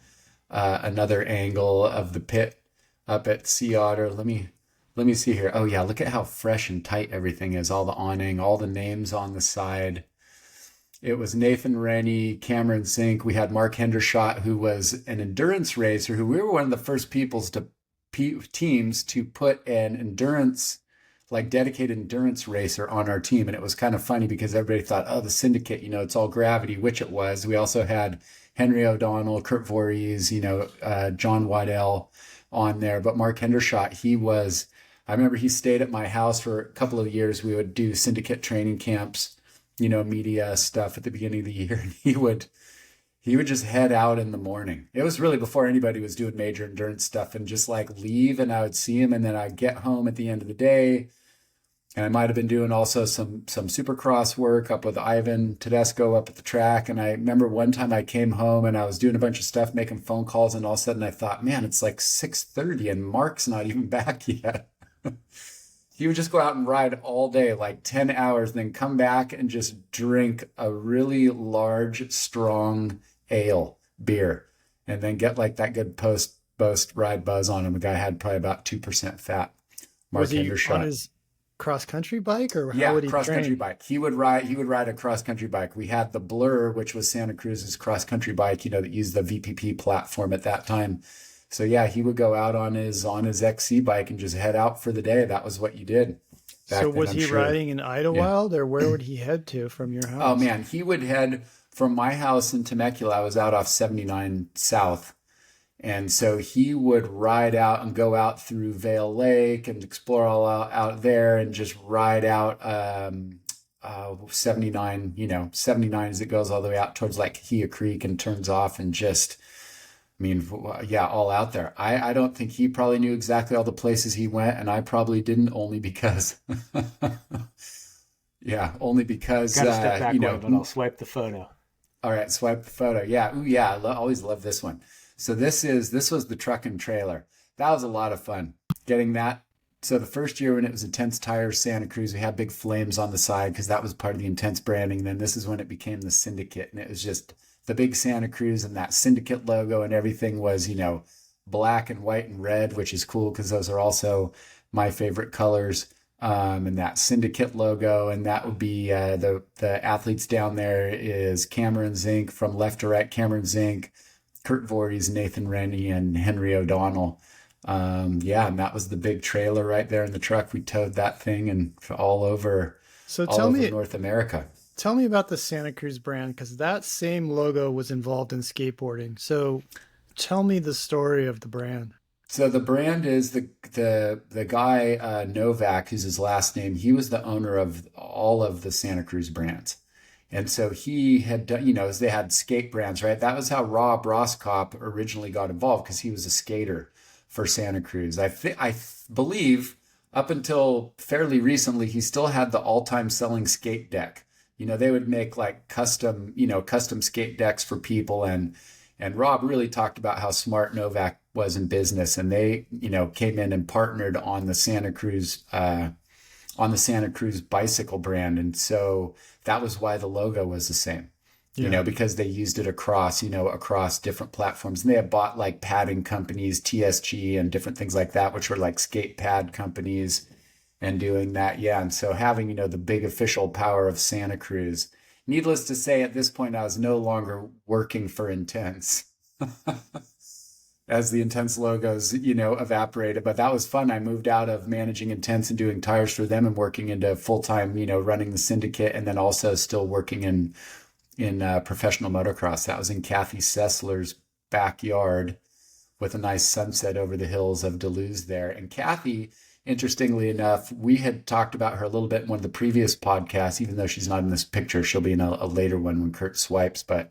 of the pit up at Sea Otter. Let me see here. Oh yeah, look at how fresh and tight everything is. All the awning, all the names on the side. It was Nathan Rennie, Cameron Zink. We had Mark Hendershot, who was an endurance racer, who we were one of the first teams to put an endurance, like dedicated endurance racer on our team. And it was kind of funny because everybody thought, oh, the Syndicate, it's all gravity, which it was. We also had Henry O'Donnell, Kurt Voorhees, John Waddell on there. But Mark Hendershot, I remember he stayed at my house for a couple of years. We would do Syndicate training camps, media stuff at the beginning of the year. And he would just head out in the morning. It was really before anybody was doing major endurance stuff, and just like leave, and I would see him, and then I'd get home at the end of the day. And I might have been doing also some supercross work up with Ivan Tedesco up at the track. And I remember one time I came home and I was doing a bunch of stuff, making phone calls, and all of a sudden I thought, man, it's like 6:30 and Mark's not even back yet. He would just go out and ride all day, like 10 hours, and then come back and just drink a really large, strong beer, and then get like that good post ride buzz on him. The guy had probably about 2% fat. Mark Was he Hendershot. on his cross-country bike, or how Yeah, would he cross-country train? bike. He would ride a cross-country bike. We had the Blur, which was Santa Cruz's cross-country bike, that used the VPP platform at that time. So yeah, he would go out on his XC bike and just head out for the day. That was what you did. So was he riding in Idlewild, or where would he head to from your house? Oh man, he would head from my house in Temecula. I was out off 79 South, And so he would ride out and go out through Vale Lake and explore all out there and just ride out 79, 79 as it goes all the way out towards like Kahia Creek and turns off and just, I mean, yeah, all out there. I don't think he probably knew exactly all the places he went, and I probably didn't, only because, yeah, only because, Got to step back one, but I'll swipe the photo. All right, swipe the photo. Yeah, ooh, yeah, always love this one. So this was the truck and trailer. That was a lot of fun getting that. So the first year when it was Intense Tires Santa Cruz, we had big flames on the side because that was part of the Intense branding. And then this is when it became the Syndicate, and it was just the big Santa Cruz and that Syndicate logo, and everything was, black and white and red, which is cool because those are also my favorite colors. And that Syndicate logo, and that would be the athletes down there is Cameron Zink, from left to right, Cameron Zink, Kurt Voorhees, Nathan Rennie, and Henry O'Donnell. Yeah, and that was the big trailer right there in the truck. We towed that thing and all over North America. Tell me about the Santa Cruz brand, because that same logo was involved in skateboarding. So tell me the story of the brand. So the brand is the guy Novak, who's his last name. He was the owner of all of the Santa Cruz brands, and so he had done, they had skate brands, right? That was how Rob Roskopf originally got involved, because he was a skater for Santa Cruz. I believe up until fairly recently, he still had the all-time selling skate deck. They would make like custom skate decks for people, and Rob really talked about how smart Novak was in business, and they, came in and partnered on the Santa Cruz bicycle brand. And so that was why the logo was the same, because they used it across different platforms. And they had bought like padding companies, TSG and different things like that, which were like skate pad companies, and doing that. Yeah. And so having, the big official power of Santa Cruz. Needless to say, at this point, I was no longer working for Intense as the Intense logos, evaporated. But that was fun. I moved out of managing Intense and doing tires for them and working into full-time, running the Syndicate, and then also still working in professional motocross. That was in Kathy Sessler's backyard with a nice sunset over the hills of Duluth there. And Kathy, interestingly enough, we had talked about her a little bit in one of the previous podcasts, even though she's not in this picture. She'll be in a later one when Kurt swipes. But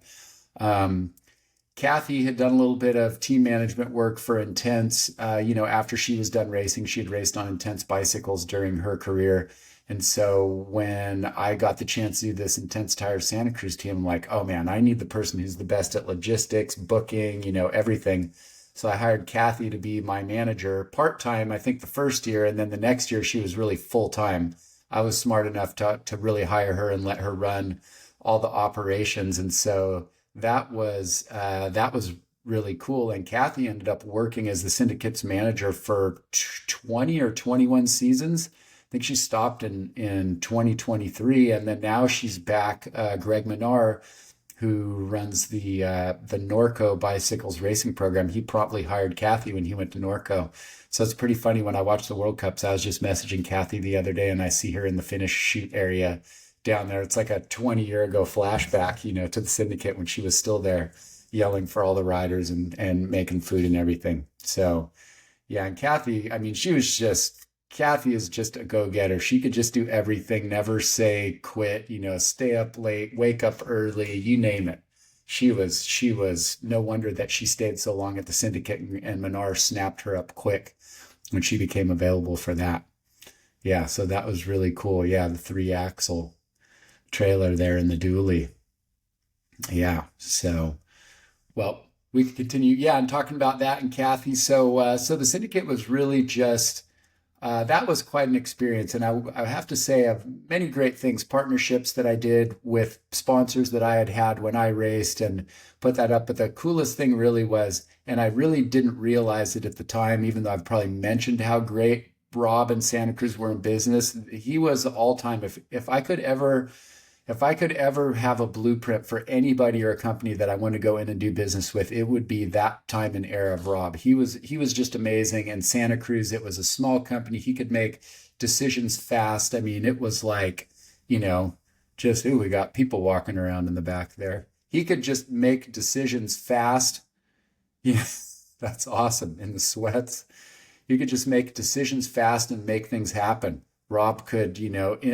Kathy had done a little bit of team management work for Intense. After she was done racing, she had raced on Intense bicycles during her career. And so when I got the chance to do this Intense Tires Santa Cruz team, I'm like, oh man, I need the person who's the best at logistics, booking, everything. So I hired Kathy to be my manager part-time, I think the first year, and then the next year she was really full-time. I was smart enough to really hire her and let her run all the operations. And so that was really cool. And Kathy ended up working as the Syndicate's manager for 20 or 21 seasons. I think she stopped in 2023, and then now she's back. Greg Minar, who runs the Norco Bicycles racing program, he promptly hired Kathy when he went to Norco. So it's pretty funny. When I watched the World Cups, I was just messaging Kathy the other day, and I see her in the finish shoot area down there. It's like a 20-year ago flashback, to the Syndicate when she was still there yelling for all the riders and making food and everything. So yeah, and Kathy, I mean, Kathy is just a go-getter. She could just do everything, never say quit, stay up late, wake up early, you name it. She was no wonder that she stayed so long at the Syndicate, and Minar snapped her up quick when she became available for that. Yeah, so that was really cool. Yeah, the 3-axle trailer there in the dually. Yeah, so, well, we can continue. Yeah, and talking about that and Kathy. So the Syndicate was really just, that was quite an experience. And I have to say, of many great things, partnerships that I did with sponsors that I had when I raced, and put that up. But the coolest thing really was, and I really didn't realize it at the time, even though I've probably mentioned how great Rob and Santa Cruz were in business, he was all time. If I could ever have a blueprint for anybody or a company that I want to go in and do business with, it would be that time and era of Rob. He was just amazing. And Santa Cruz, it was a small company. He could make decisions fast. I mean, it was like, we got people walking around in the back there. He could just make decisions fast. Yeah. That's awesome. In the sweats, you could just make decisions fast and make things happen. Rob could,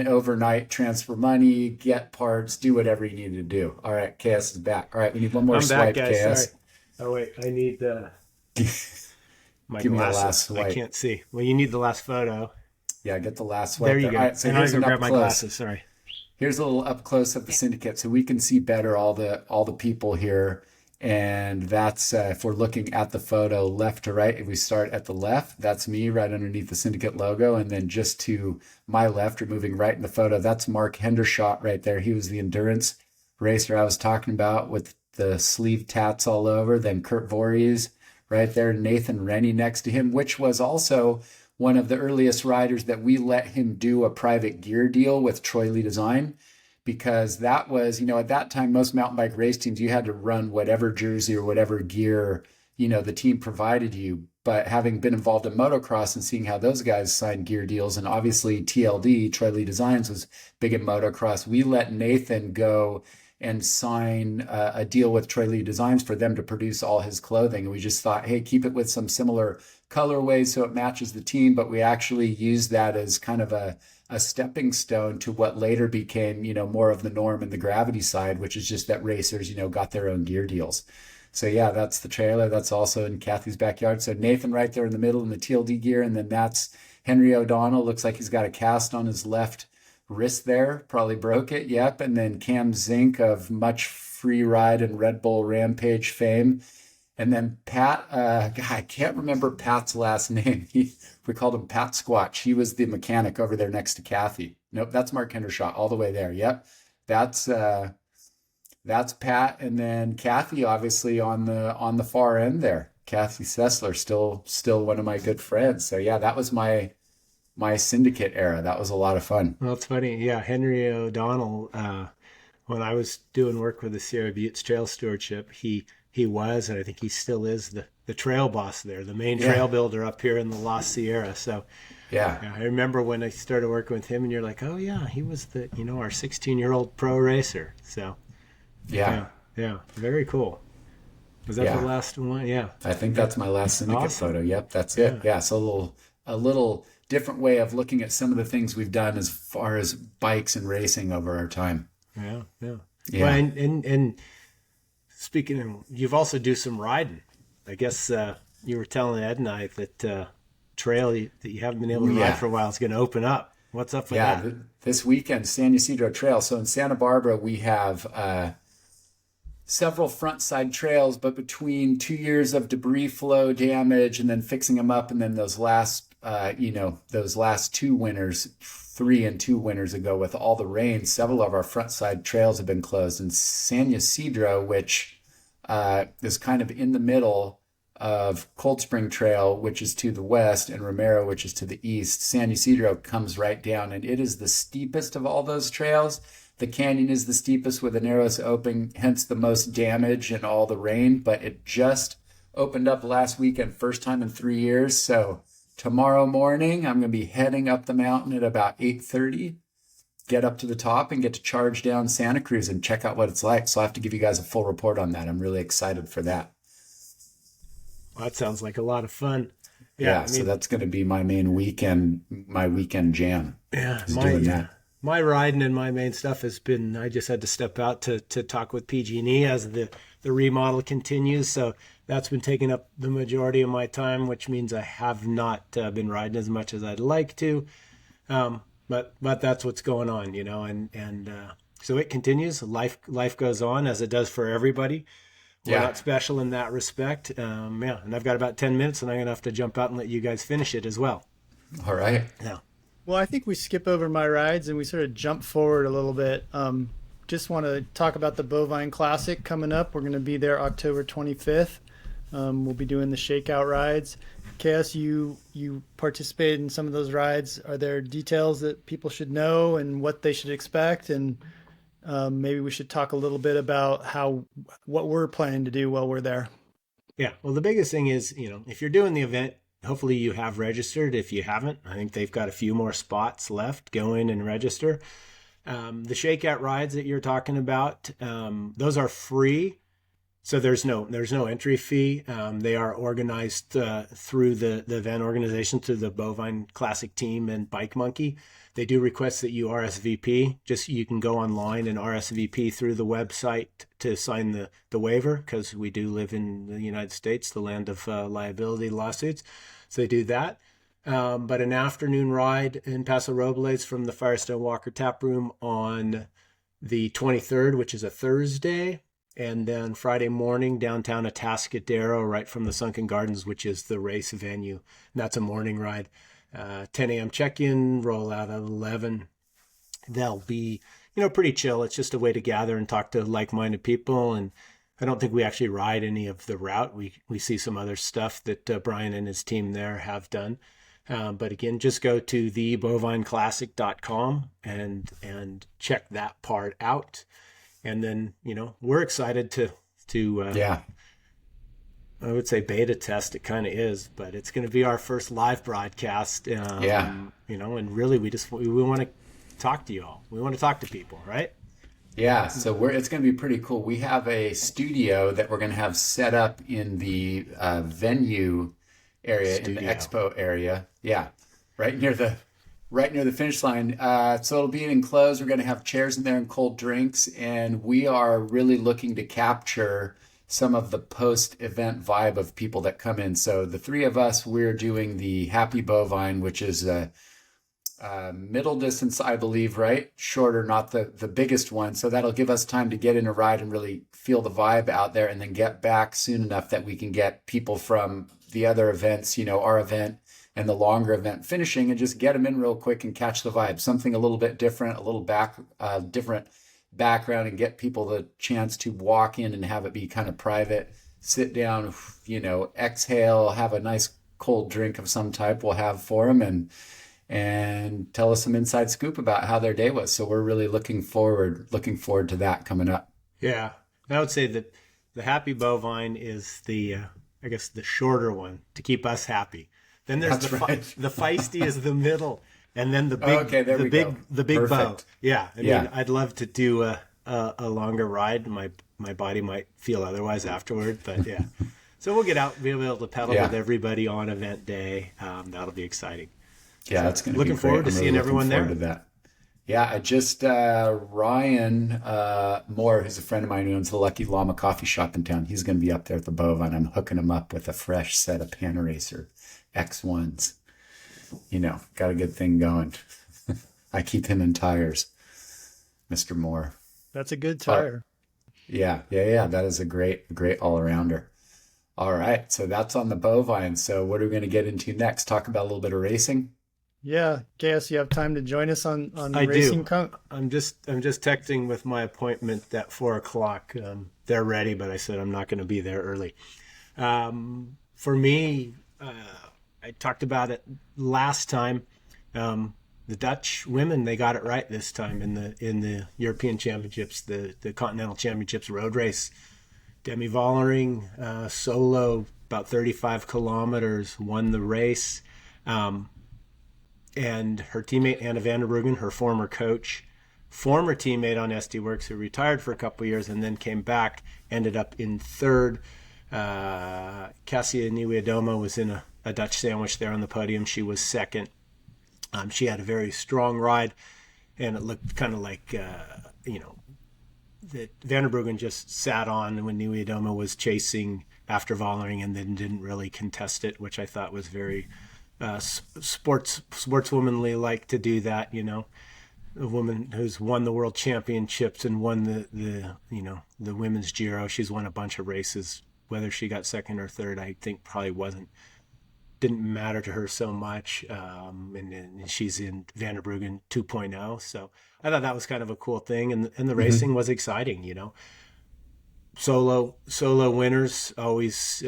overnight transfer money, get parts, do whatever you needed to do. All right, KS is back. All right, we need one more I'm swipe, back, guys. KS. Sorry. Oh wait, I need my Give me the glasses. last swipe. I can't see. Well, you need the last photo. Yeah, get the last swipe. There you go. All right, so and I here's go an grab up my close. glasses. Sorry. Here's a little up close of the syndicate, so we can see better all the people here. And that's if we're looking at the photo left to right. If we start at the left, that's me right underneath the syndicate logo, and then just to my left, or moving right in the photo, that's Mark Hendershot right there. He was the endurance racer I was talking about with the sleeve tats all over. Then Kurt Voorhees right there, Nathan Rennie next to him, which was also one of the earliest riders that we let him do a private gear deal with Troy Lee Design. Because that was, at that time, most mountain bike race teams, you had to run whatever jersey or whatever gear, the team provided you. But having been involved in motocross and seeing how those guys signed gear deals, and obviously TLD, Troy Lee Designs, was big in motocross, we let Nathan go and sign a deal with Troy Lee Designs for them to produce all his clothing. And we just thought, hey, keep it with some similar colorways so it matches the team. But we actually used that as kind of a stepping stone to what later became, more of the norm in the gravity side, which is just that racers, got their own gear deals. So yeah, that's the trailer. That's also in Kathy's backyard. So Nathan right there in the middle in the TLD gear. And then that's Henry O'Donnell. Looks like he's got a cast on his left wrist there. Probably broke it. Yep. And then Cam Zink of Much Free Ride and Red Bull Rampage fame. And then Pat, I can't remember Pat's last name. We called him Pat Squatch. He was the mechanic over there next to Kathy. Nope, that's Mark Hendershot all the way there. Yep, that's Pat, and then Kathy, obviously on the far end there. Kathy Sessler, still one of my good friends. So yeah, that was my syndicate era. That was a lot of fun. Well, it's funny. Yeah, Henry O'Donnell. When I was doing work with the Sierra Buttes Trail Stewardship, he was, and I think he still is, the trail boss there, the main trail builder up here in the La Sierra. So yeah, I remember when I started working with him, and you're like, oh yeah, he was our 16-year-old pro racer. So yeah, very cool. Was that the last one? Yeah, I think that's my last syndicate photo. Yep, that's it. Yeah, so a little different way of looking at some of the things we've done as far as bikes and racing over our time. Yeah. Well, and speaking of, you've also do some riding. I guess you were telling Ed and I that trail that you haven't been able to ride for a while is going to open up. What's up with that? This weekend, San Ysidro Trail. So in Santa Barbara, we have several front side trails, but between 2 years of debris flow damage and then fixing them up, and then those last 2 winters, 3 and 2 winters ago with all the rain, several of our front side trails have been closed. And San Ysidro, which is kind of in the middle of Cold Spring Trail, which is to the west, and Romero, which is to the east, San Ysidro comes right down, and it is the steepest of all those trails. The canyon is the steepest with the narrowest opening, hence the most damage and all the rain, but it just opened up last weekend, first time in 3 years. So tomorrow morning, I'm going to be heading up the mountain at about 8:30, get up to the top and get to charge down Santa Cruz and check out what it's like. So I have to give you guys a full report on that. I'm really excited for that. Well, that sounds like a lot of fun. Yeah, so that's going to be my main weekend, my weekend jam. Yeah, doing that. My riding and my main stuff has been, I just had to step out to talk with PG&E as the remodel continues. So that's been taking up the majority of my time, which means I have not been riding as much as I'd like to. But that's what's going on, and so it continues. Life goes on as it does for everybody. We're not special in that respect. And I've got about 10 minutes, and I'm going to have to jump out and let you guys finish it as well. All right. Yeah. Well, I think we skip over my rides and we sort of jump forward a little bit. Just want to talk about the Bovine Classic coming up. We're going to be there October 25th. We'll be doing the shakeout rides. KS, you participated in some of those rides. Are there details that people should know and what they should expect? And maybe we should talk a little bit about what we're planning to do while we're there. Yeah. Well, the biggest thing is, if you're doing the event, hopefully you have registered. If you haven't, I think they've got a few more spots left. Go in and register. The shakeout rides that you're talking about, those are free. So there's no entry fee. They are organized through the event organization, through the Bovine Classic team and Bike Monkey. They do request that you RSVP. You can go online and RSVP through the website to sign the waiver, because we do live in the United States, the land of liability lawsuits. So they do that. But an afternoon ride in Paso Robles from the Firestone Walker Tap Room on the 23rd, which is a Thursday. And then Friday morning, downtown Atascadero, right from the Sunken Gardens, which is the race venue. And that's a morning ride. 10 a.m. check-in, roll out at 11. They'll be, pretty chill. It's just a way to gather and talk to like-minded people. And I don't think we actually ride any of the route. We see some other stuff that Brian and his team there have done. But again, just go to thebovineclassic.com and check that part out. And then, we're excited to I would say beta test. It kind of is, but it's going to be our first live broadcast. And really we want to talk to you all. We want to talk to people, right? Yeah. So it's going to be pretty cool. We have a studio that we're going to have set up in the venue area, in the expo area. Yeah. Right near the finish line. So it'll be enclosed. We're going to have chairs in there and cold drinks. And we are really looking to capture some of the post-event vibe of people that come in. So the three of us, we're doing the Happy Bovine, which is a middle distance, I believe, right? Shorter, not the biggest one. So that'll give us time to get in a ride and really feel the vibe out there, and then get back soon enough that we can get people from the other events, our event and the longer event finishing, and just get them in real quick and catch the vibe. Something a little bit different, a little different background, and get people the chance to walk in and have it be kind of private, sit down, exhale, have a nice cold drink of some type we'll have for them, and tell us some inside scoop about how their day was. So we're really looking forward to that coming up. Yeah. I would say that the Happy Bovine is the shorter one to keep us happy. Then there's the feisty is the middle, and then the big bow. Yeah, I mean, I'd love to do a longer ride. My body might feel otherwise afterward, but yeah. So we'll get out, be able to pedal with everybody on event day. That'll be exciting. Yeah, so it's going to be looking forward to seeing everyone there. To that. Yeah, I just Ryan Moore, who's a friend of mine who owns the Lucky Llama Coffee Shop in town. He's going to be up there at the Bovine. I'm hooking him up with a fresh set of Panaracer X1s. Got a good thing going. I keep him in tires, Mr. Moore. That's a good tire. Yeah. That is a great all-arounder. All right, so that's on the Bovine. So what are we going to get into next? Talk about a little bit of racing? Yeah, Gaius, you have time to join us on I racing? I'm just texting with my appointment at 4:00. They're ready, but I said I'm not going to be there early. For me, I talked about it last time. The Dutch women, they got it right this time in the European Championships, the Continental Championships road race. Demi Vollering, solo, about 35 kilometers, won the race. And her teammate, Anna van der Bruggen, her former coach, former teammate on SD Works, who retired for a couple of years and then came back, ended up in third. Cassia Nieuwiadoma was in a Dutch sandwich there on the podium. She was second. She had a very strong ride, and it looked kind of like, that Van der Bruggen just sat on when Nieuwiadoma was chasing after Vollering and then didn't really contest it, which I thought was very sportswomanly like to do that, a woman who's won the world championships and won the women's Giro. She's won a bunch of races. Whether she got second or third, I think probably didn't matter to her so much. And she's in Van der Bruggen 2.0. So I thought that was kind of a cool thing. And the racing was exciting, Solo winners always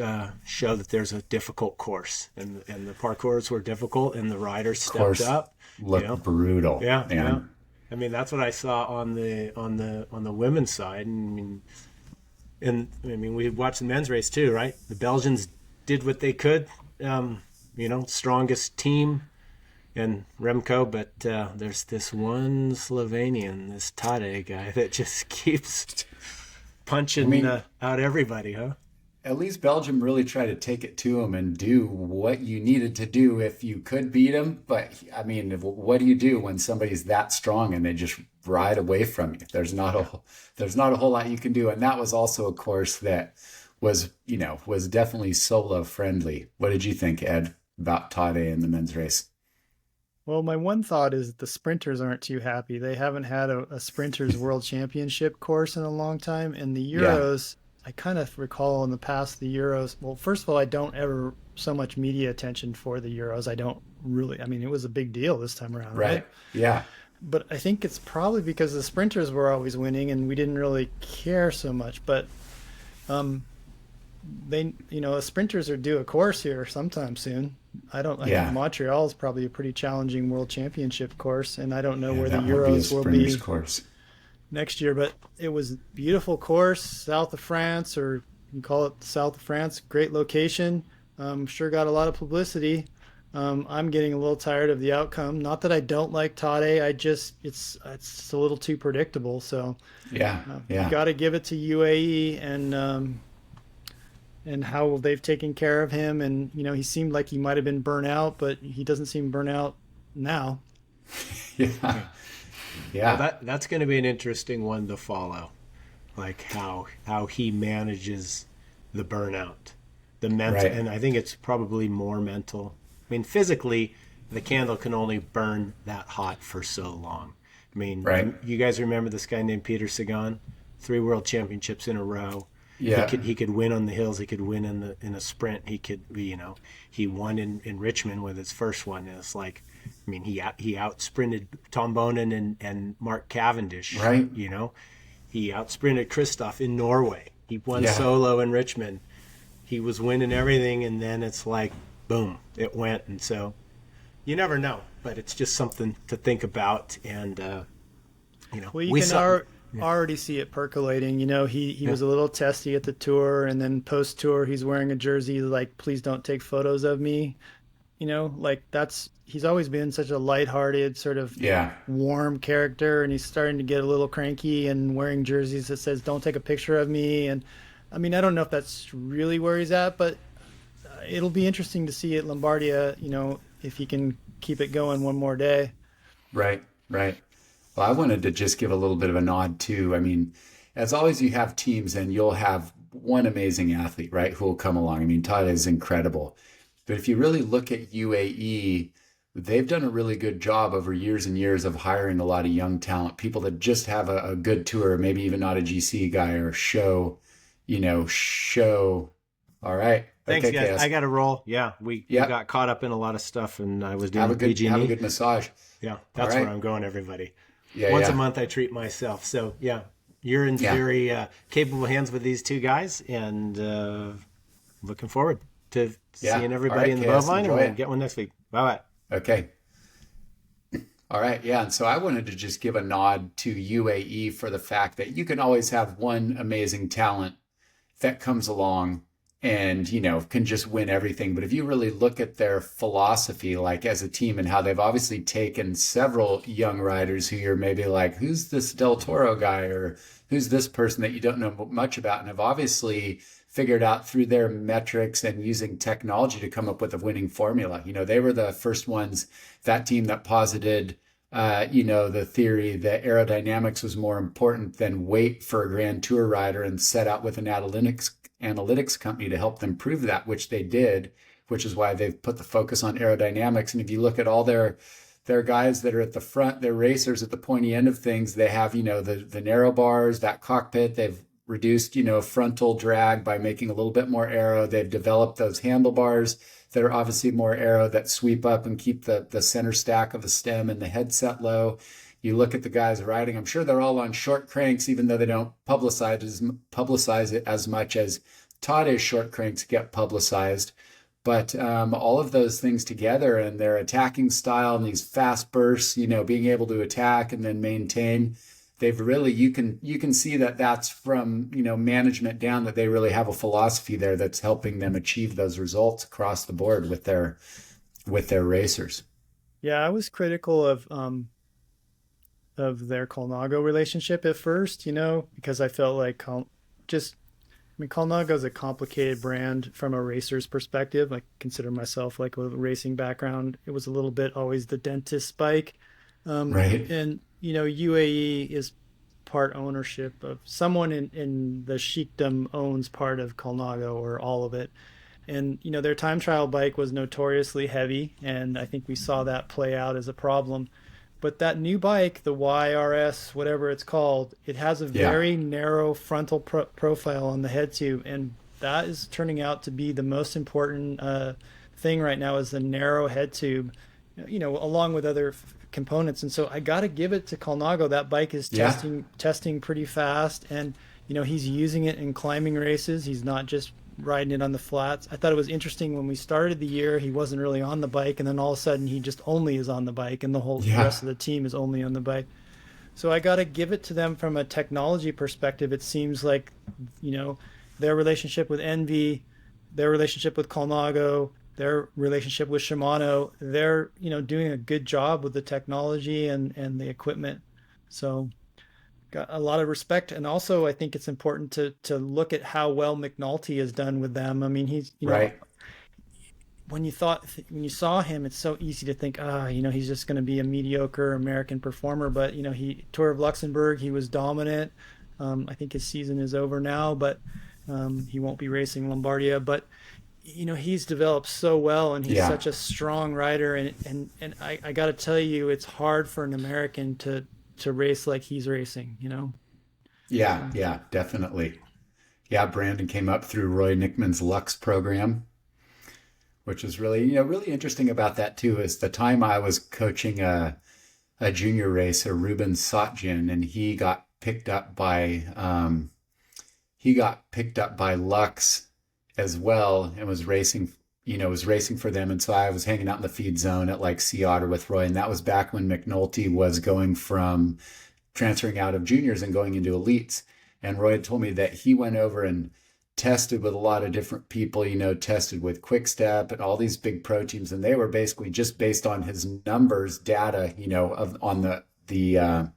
show that there's a difficult course, and the parcours were difficult, and the riders stepped up. Looked brutal. Yeah. I mean, that's what I saw on the women's side. We watched the men's race too, right? The Belgians did what they could, strongest team, and Remco, but there's this one Slovenian, this Tadej guy, that just keeps I punching mean, out everybody, huh? at least Belgium really tried to take it to him and do what you needed to do if you could beat him. But I mean, what do you do when somebody's that strong and they just ride away from you? There's not a whole lot you can do. And that was also a course that was definitely solo friendly. What did you think, Ed, about Tade and the men's race? Well, my one thought is the sprinters aren't too happy. They haven't had a sprinters world championship course in a long time. And the Yeah, Euros, I kind of recall in the past the Euros. Well, first of all, I don't ever so much media attention for the Euros. I don't really, I mean, it was a big deal this time around, right? right. Yeah, But I think it's probably because the sprinters were always winning and we didn't really care so much. But um, the sprinters are due a course here sometime soon. I think yeah, Montreal is probably a pretty challenging world championship course, and I don't know yeah. where the That would be a Euros will sprinter's be course. next year, but it was a beautiful course, south of France, or you call it south of France. Great location. Sure got a lot of publicity. I'm getting a little tired of the outcome. Not that I don't like Tade, I just it's a little too predictable. So Yeah, you yeah. got to give it to UAE and how they've taken care of him. And he seemed like he might have been burnt out, but he doesn't seem burnt out now. Yeah, Well, yeah, that's going to be an interesting one to follow, like how he manages the burnout, the mental, right, and I think it's probably more mental. I mean, physically, the candle can only burn that hot for so long. I mean, right. you guys remember this guy named Peter Sagan, 3 world championships in a row. He Yeah, could win on the hills. He could win in a sprint. He could be, he won in Richmond with his first one. And it's like, I mean, he out sprinted Tom Bonen and Mark Cavendish. right. He out sprinted Kristoff in Norway. He won Yeah, solo in Richmond. He was winning everything, and then it's like, boom, it went. And so you never know, but it's just something to think about. And Well, you we can saw. already see it percolating. He Yeah. was a little testy at the tour, and then post tour, he's wearing a jersey like "Please don't take photos of me." Like that's he's always been such a lighthearted, sort of yeah, warm character, and he's starting to get a little cranky and wearing jerseys that says "Don't take a picture of me." And I mean, I don't know if that's really where he's at, but it'll be interesting to see at Lombardia. If he can keep it going one more day. right, right. Well, I wanted to just give a little bit of a nod too. I mean, as always, you have teams and you'll have one amazing athlete, right, who will come along. I mean, Todd is incredible. But if you really look at UAE, they've done a really good job over years and years of hiring a lot of young talent, people that just have a good tour, maybe even not a GC guy or show. All right. Thanks, Okay, guys. I KS. got to roll. Yeah, we Yep. got caught up in a lot of stuff, and I was doing Have a the good PG&E. massage. Yeah, All that's where right. I'm going, everybody. Yeah, Once a yeah. month, I treat myself. So, yeah, you're in Yeah. very capable hands with these two guys, and looking forward to Yeah. seeing All everybody right, in the KS, above line, and enjoy we'll it. get one next week. Bye-bye. Okay. All right. Yeah. And so I wanted to just give a nod to UAE for the fact that you can always have one amazing talent that comes along and, can just win everything. But if you really look at their philosophy, like as a team and how they've obviously taken several young riders who you're maybe like, who's this Del Toro guy or who's this person that you don't know much about, and have obviously figured out through their metrics and using technology to come up with a winning formula. They were the first ones, that team that posited the theory that aerodynamics was more important than weight for a Grand Tour rider, and set out with an analytics company to help them prove that, which they did, which is why they've put the focus on aerodynamics. And if you look at all their guys that are at the front, their racers at the pointy end of things, they have, the narrow bars, that cockpit. They've reduced, frontal drag by making a little bit more aero. They've developed those handlebars that are obviously more aero, that sweep up and keep the center stack of the stem and the headset low. You look at the guys riding, I'm sure they're all on short cranks, even though they don't publicize it as much as Tade's short cranks get publicized. But all of those things together and their attacking style and these fast bursts, being able to attack and then maintain, they've really, you can see that that's from, management down, that they really have a philosophy there that's helping them achieve those results across the board with their racers. Yeah, I was critical of their Colnago relationship at first, because I felt like just, I mean, Colnago is a complicated brand from a racer's perspective. I consider myself like with a racing background. It was a little bit always the dentist bike. Right. And, UAE is part ownership of someone in the sheikdom owns part of Colnago or all of it. And, their time trial bike was notoriously heavy. And I think we saw that play out as a problem. But that new bike, the YRS, whatever it's called, it has a Yeah. very narrow frontal profile on the head tube, and that is turning out to be the most important thing right now is the narrow head tube, along with other components. And so I got to give it to Colnago. That bike is Yeah. testing pretty fast, and he's using it in climbing races. He's not just riding it on the flats. I thought it was interesting when we started the year, he wasn't really on the bike, and then all of a sudden he just only is on the bike, and the whole Yeah. rest of the team is only on the bike. So I got to give it to them from a technology perspective. It seems like, you know, their relationship with Envy, their relationship with Colnago, their relationship with Shimano, they're, doing a good job with the technology and the equipment. So got a lot of respect, and also I think it's important to look at how well McNulty has done with them. I mean, he's Right. when you saw him, it's so easy to think, he's just going to be a mediocre American performer. But he Tour of Luxembourg, he was dominant. I think his season is over now, but he won't be racing Lombardia. But he's developed so well, and he's Yeah. such a strong rider. And I got to tell you, it's hard for an American to race like he's racing. Yeah. So Yeah. Definitely. Yeah. Brandon came up through Roy Nickman's Lux program, which is really, really interesting about that too, is the time I was coaching a junior racer, Ruben Sotjin, and he got picked up by Lux as well and was racing for them. And so I was hanging out in the feed zone at like Sea Otter with Roy. And that was back when McNulty was going from transferring out of juniors and going into elites. And Roy had told me that he went over and tested with a lot of different people, tested with Quick Step and all these big pro teams. And they were basically just based on his numbers data, on the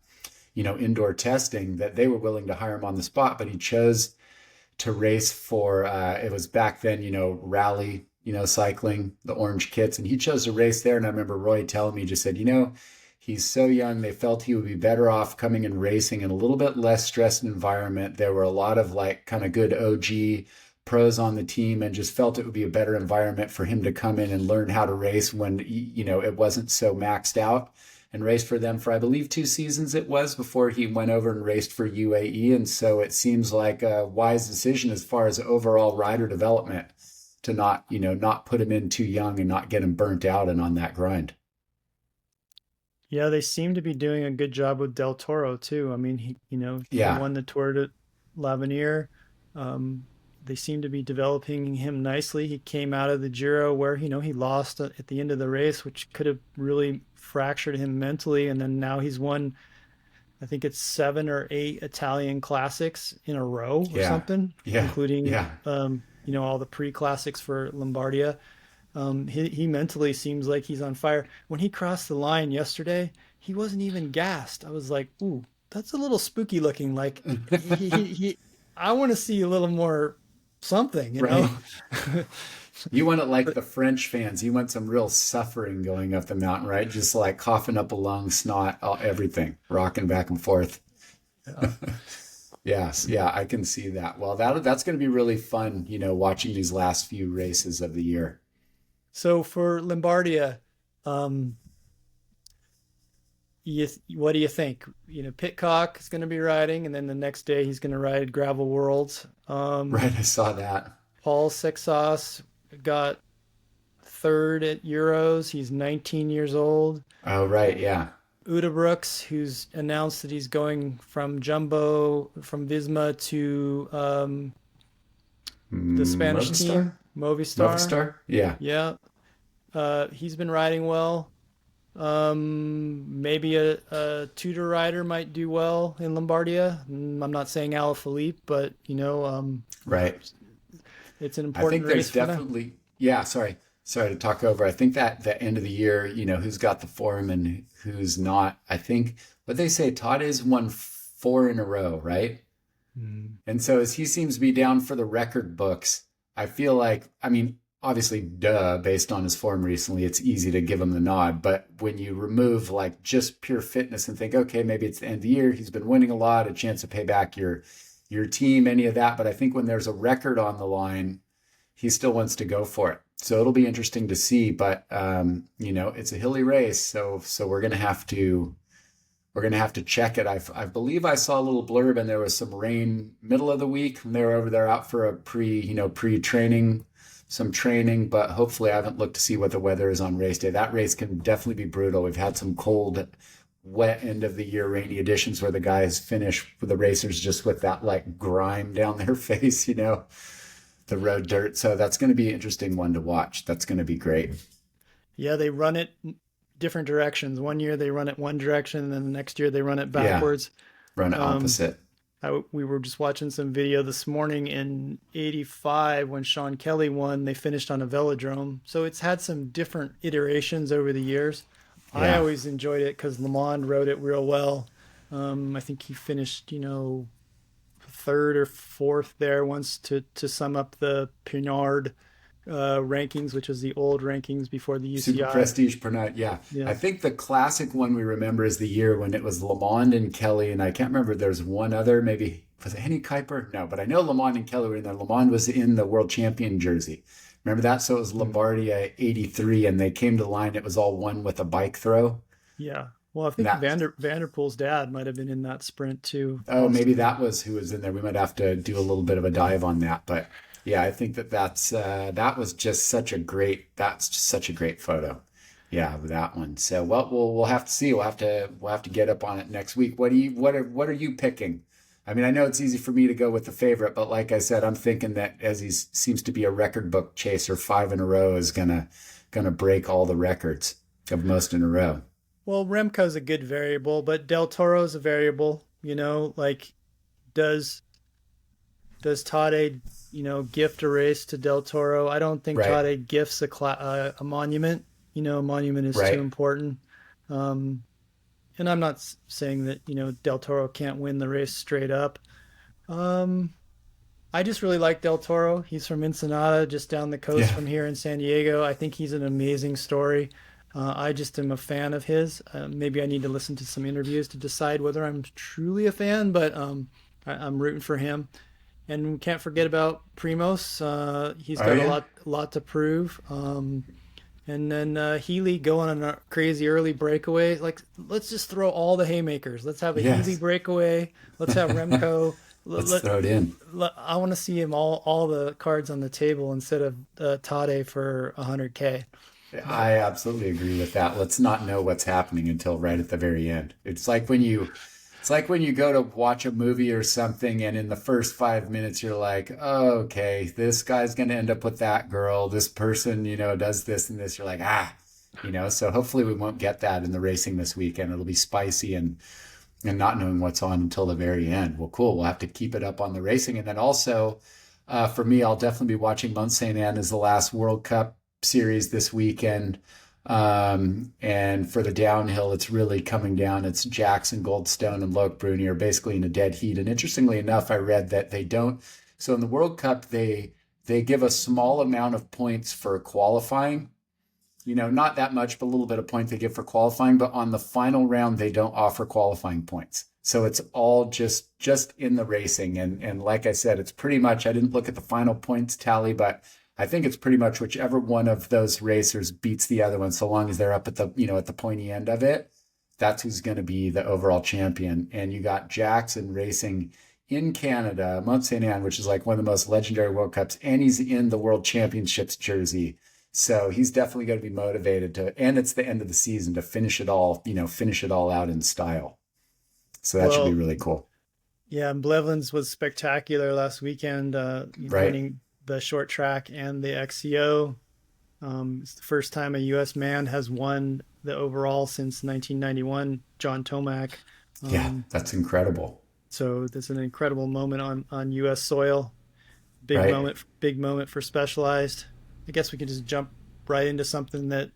indoor testing, that they were willing to hire him on the spot. But he chose to race for, it was back then, rally, cycling, the orange kits. And he chose to race there. And I remember Roy telling me, just said, he's so young. They felt he would be better off coming and racing in a little bit less stressed environment. There were a lot of like kind of good OG pros on the team, and just felt it would be a better environment for him to come in and learn how to race when, it wasn't so maxed out, and raced for them for, I believe, 2 seasons it was before he went over and raced for UAE. And so it seems like a wise decision as far as overall rider development to not put him in too young and not get him burnt out and on that grind. yeah, they seem to be doing a good job with Del Toro too. I mean, he Yeah. won the Tour de l'Avenir. Um, they seem to be developing him nicely. He came out of the Giro where, he lost at the end of the race, which could have really fractured him mentally. And then now he's won, I think it's 7 or 8 Italian classics in a row or Yeah. something, Yeah. including, Yeah. all the pre-classics for Lombardia. He mentally seems like he's on fire. When he crossed the line yesterday, he wasn't even gassed. I was like, ooh, that's a little spooky looking. Like I want to see a little more something. Right. You want it like the French fans. You want some real suffering going up the mountain, right? Just like coughing up a lung, snot, everything, rocking back and forth. Yeah. Yes, yeah, I can see that. Well, that's going to be really fun, watching these last few races of the year. So for Lombardia, um, what do you think? Pitcock is going to be riding, and then the next day he's going to ride Gravel Worlds. Right, I saw that. Paul Sexas got third at Euros. He's 19 years old. Oh, right, yeah. Uda Brooks, who's announced that he's going from Visma to the Spanish team, Movistar? Movistar. Movistar? Yeah. Yeah, he's been riding well. Maybe a Tudor rider might do well in Lombardia. I'm not saying Alaphilippe, but Right. it's an I think important race there's for them. definitely, yeah, sorry to talk over. I think that the end of the year, who's got the form and who's not. I think what they say, Todd has won 4 in a row, right? Mm. And so as he seems to be down for the record books, I feel like, I mean, obviously, based on his form recently, it's easy to give him the nod. But when you remove like just pure fitness and think, okay, maybe it's the end of the year, he's been winning a lot, a chance to pay back your team, any of that. But I think when there's a record on the line, he still wants to go for it. So it'll be interesting to see. But it's a hilly race, so we're gonna have to check it. I believe I saw a little blurb, and there was some rain middle of the week. And they were over there out for a pre-training, some training. But hopefully, I haven't looked to see what the weather is on race day. That race can definitely be brutal. We've had some cold, wet end of the year rainy editions where the guys finish with the racers just with that like grime down their face, the road dirt. So that's going to be an interesting one to watch. That's going to be great. Yeah, they run it different directions. One year they run it one direction, and then the next year they run it backwards. Yeah, run it opposite. We were just watching some video this morning in '85 when Sean Kelly won. They finished on a velodrome, so it's had some different iterations over the years. Yeah. I always enjoyed it because Lamond rode it real well. I think he finished, third or fourth there once to sum up the Pinard rankings, which was the old rankings before the UCI. Super Prestige Pinard, yeah. I think the classic one we remember is the year when it was Lamond and Kelly, and I can't remember, there's one other, maybe, was it Henny Kuiper? No, but I know Lamond and Kelly were in there. Lamond was in the world champion jersey. Remember that? So it was Lombardia 83, and they came to the line. It was all won with a bike throw. Yeah. Well, I think Vanderpool's dad might have been in that sprint too. Oh, maybe that was who was in there. We might have to do a little bit of a dive on that. But yeah, I think that was just such a great photo. Yeah, that one. So we'll have to see. We'll have to get up on it next week. What are you picking? I mean, I know it's easy for me to go with the favorite, but like I said, I'm thinking that as he seems to be a record book chaser, 5 in a row is gonna break all the records of most in a row. Well, Remco's a good variable, but Del Toro's a variable. Like does Tade, gift a race to Del Toro? I don't think Tade gifts a monument. A monument is too important. And I'm not saying that, Del Toro can't win the race straight up. I just really like Del Toro. He's from Ensenada, just down the coast from here in San Diego. I think he's an amazing story. I just am a fan of his. Maybe I need to listen to some interviews to decide whether I'm truly a fan, but I'm rooting for him. And we can't forget about Primoz. He's got a lot to prove. And then Healy going on a crazy early breakaway. Like, let's just throw all the haymakers. Let's have a Healy breakaway. Let's have Remco. Let's throw it in. I want to see him all the cards on the table instead of Tade for 100K. I absolutely agree with that. Let's not know what's happening until right at the very end. It's like when you go to watch a movie or something, and in the first 5 minutes you're like, oh, okay, this guy's going to end up with that girl. This person, does this and this. You're like, So hopefully we won't get that in the racing this weekend. It'll be spicy and not knowing what's on until the very end. Well, cool. We'll have to keep it up on the racing. And then also, for me, I'll definitely be watching Mont Saint Anne as the last World Cup series this weekend. And for the downhill, it's really coming down. It's Jackson, Goldstone, and Loic Bruni are basically in a dead heat. And interestingly enough, I read that they don't. So in the World Cup, they give a small amount of points for qualifying. Not that much, but a little bit of point they give for qualifying. But on the final round, they don't offer qualifying points. So it's all just in the racing. And like I said, it's pretty much, I didn't look at the final points tally, but I think it's pretty much whichever one of those racers beats the other one, so long as they're up at the, at the pointy end of it, that's who's going to be the overall champion. And you got Jackson racing in Canada, Mont Saint Anne, which is like one of the most legendary World Cups, and he's in the World Championships jersey. So he's definitely going to be motivated and it's the end of the season, to finish it all out in style. So that should be really cool. Yeah, Blevins was spectacular last weekend, winning the short track and the XCO. It's the first time a U.S. man has won the overall since 1991, John Tomac. That's incredible. So that's an incredible moment on U.S. soil. Big moment for Specialized. I guess we can just jump right into something that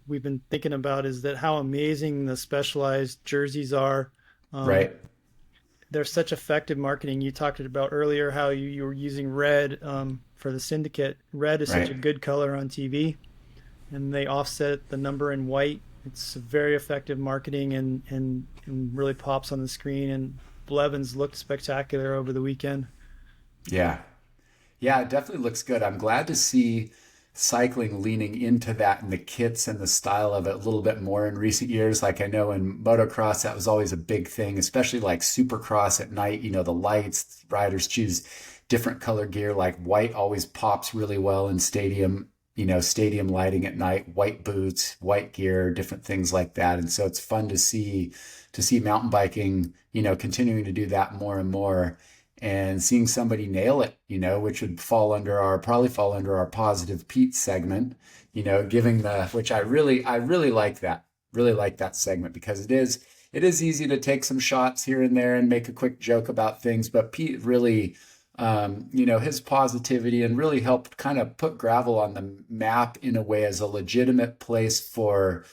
we've been thinking about, is that how amazing the Specialized jerseys are. they're such effective marketing. You talked about earlier how you were using red for the syndicate. Red is such a Right. good color on TV, and they offset the number in white. It's very effective marketing and really pops on the screen. And Blevins looked spectacular over the weekend. Yeah. Yeah, it definitely looks good. I'm glad to see cycling leaning into that and the kits and the style of it a little bit more in recent years. Like I know in motocross, that was always a big thing, especially like supercross at night, the lights, riders choose different color gear. Like white always pops really well in stadium, stadium lighting at night, white boots, white gear, different things like that. And so it's fun to see mountain biking, continuing to do that more and more and seeing somebody nail it, which would probably fall under our positive Pete segment, giving which I really like that segment because it is easy to take some shots here and there and make a quick joke about things, but Pete really, his positivity and really helped kind of put gravel on the map in a way as a legitimate place for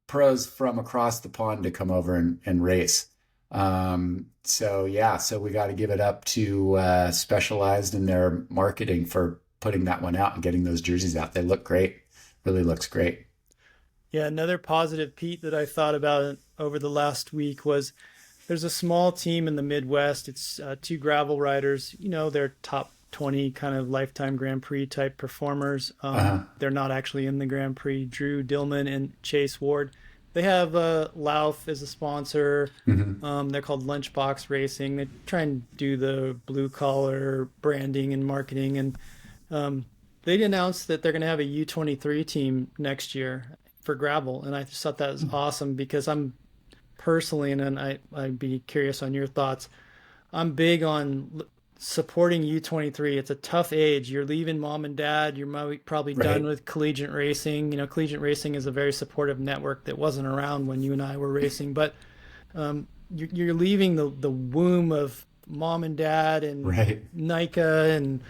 pros from across the pond to come over and race. So yeah, so we got to give it up to Specialized in their marketing for putting that one out and getting those jerseys out. They look great. Really looks great. Yeah, another positive, Pete, that I thought about over the last week was there's a small team in the Midwest. It's two gravel riders. They're top 20 kind of lifetime Grand Prix type performers. Uh-huh. They're not actually in the Grand Prix. Drew Dillman and Chase Ward. They have Lauf as a sponsor. Hmm. They're called Lunchbox Racing. They try and do the blue collar branding and marketing. And they announced that they're going to have a U23 team next year for gravel. And I just thought that was awesome because I'm personally, and then I'd be curious on your thoughts. I'm big on supporting U23. It's a tough age. You're leaving mom and dad. You're probably done Right. with collegiate racing. Collegiate racing is a very supportive network that wasn't around when you and I were racing. But you're leaving the womb of mom and dad and Right. NICA, and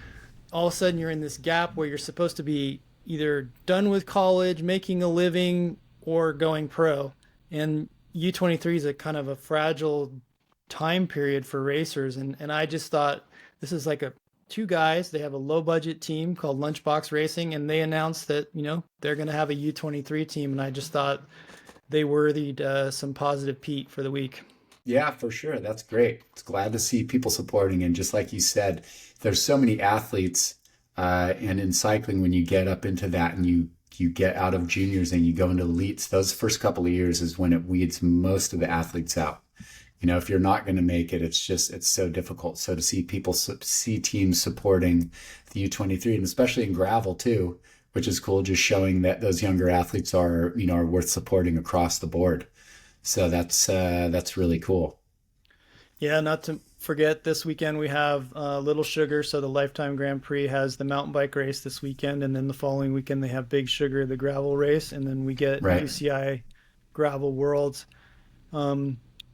all of a sudden you're in this gap where you're supposed to be either done with college, making a living, or going pro. And U23 is a kind of a fragile time period for racers. And I just thought this is like two guys. They have a low budget team called Lunchbox Racing, and they announced that, they're going to have a U23 team. And I just thought they worthied some positive Pete for the week. Yeah, for sure. That's great. It's glad to see people supporting. And just like you said, there's so many athletes, and in cycling, when you get up into that and you get out of juniors and you go into elites, those first couple of years is when it weeds most of the athletes out. If you're not going to make it, it's so difficult. So to see see teams supporting the U23, and especially in gravel too, which is cool, just showing that those younger athletes are worth supporting across the board. So that's really cool. Yeah, not to forget, this weekend we have Little Sugar. So the Lifetime Grand Prix has the mountain bike race this weekend, and then the following weekend they have Big Sugar, the gravel race, and then we get Right. UCI Gravel Worlds,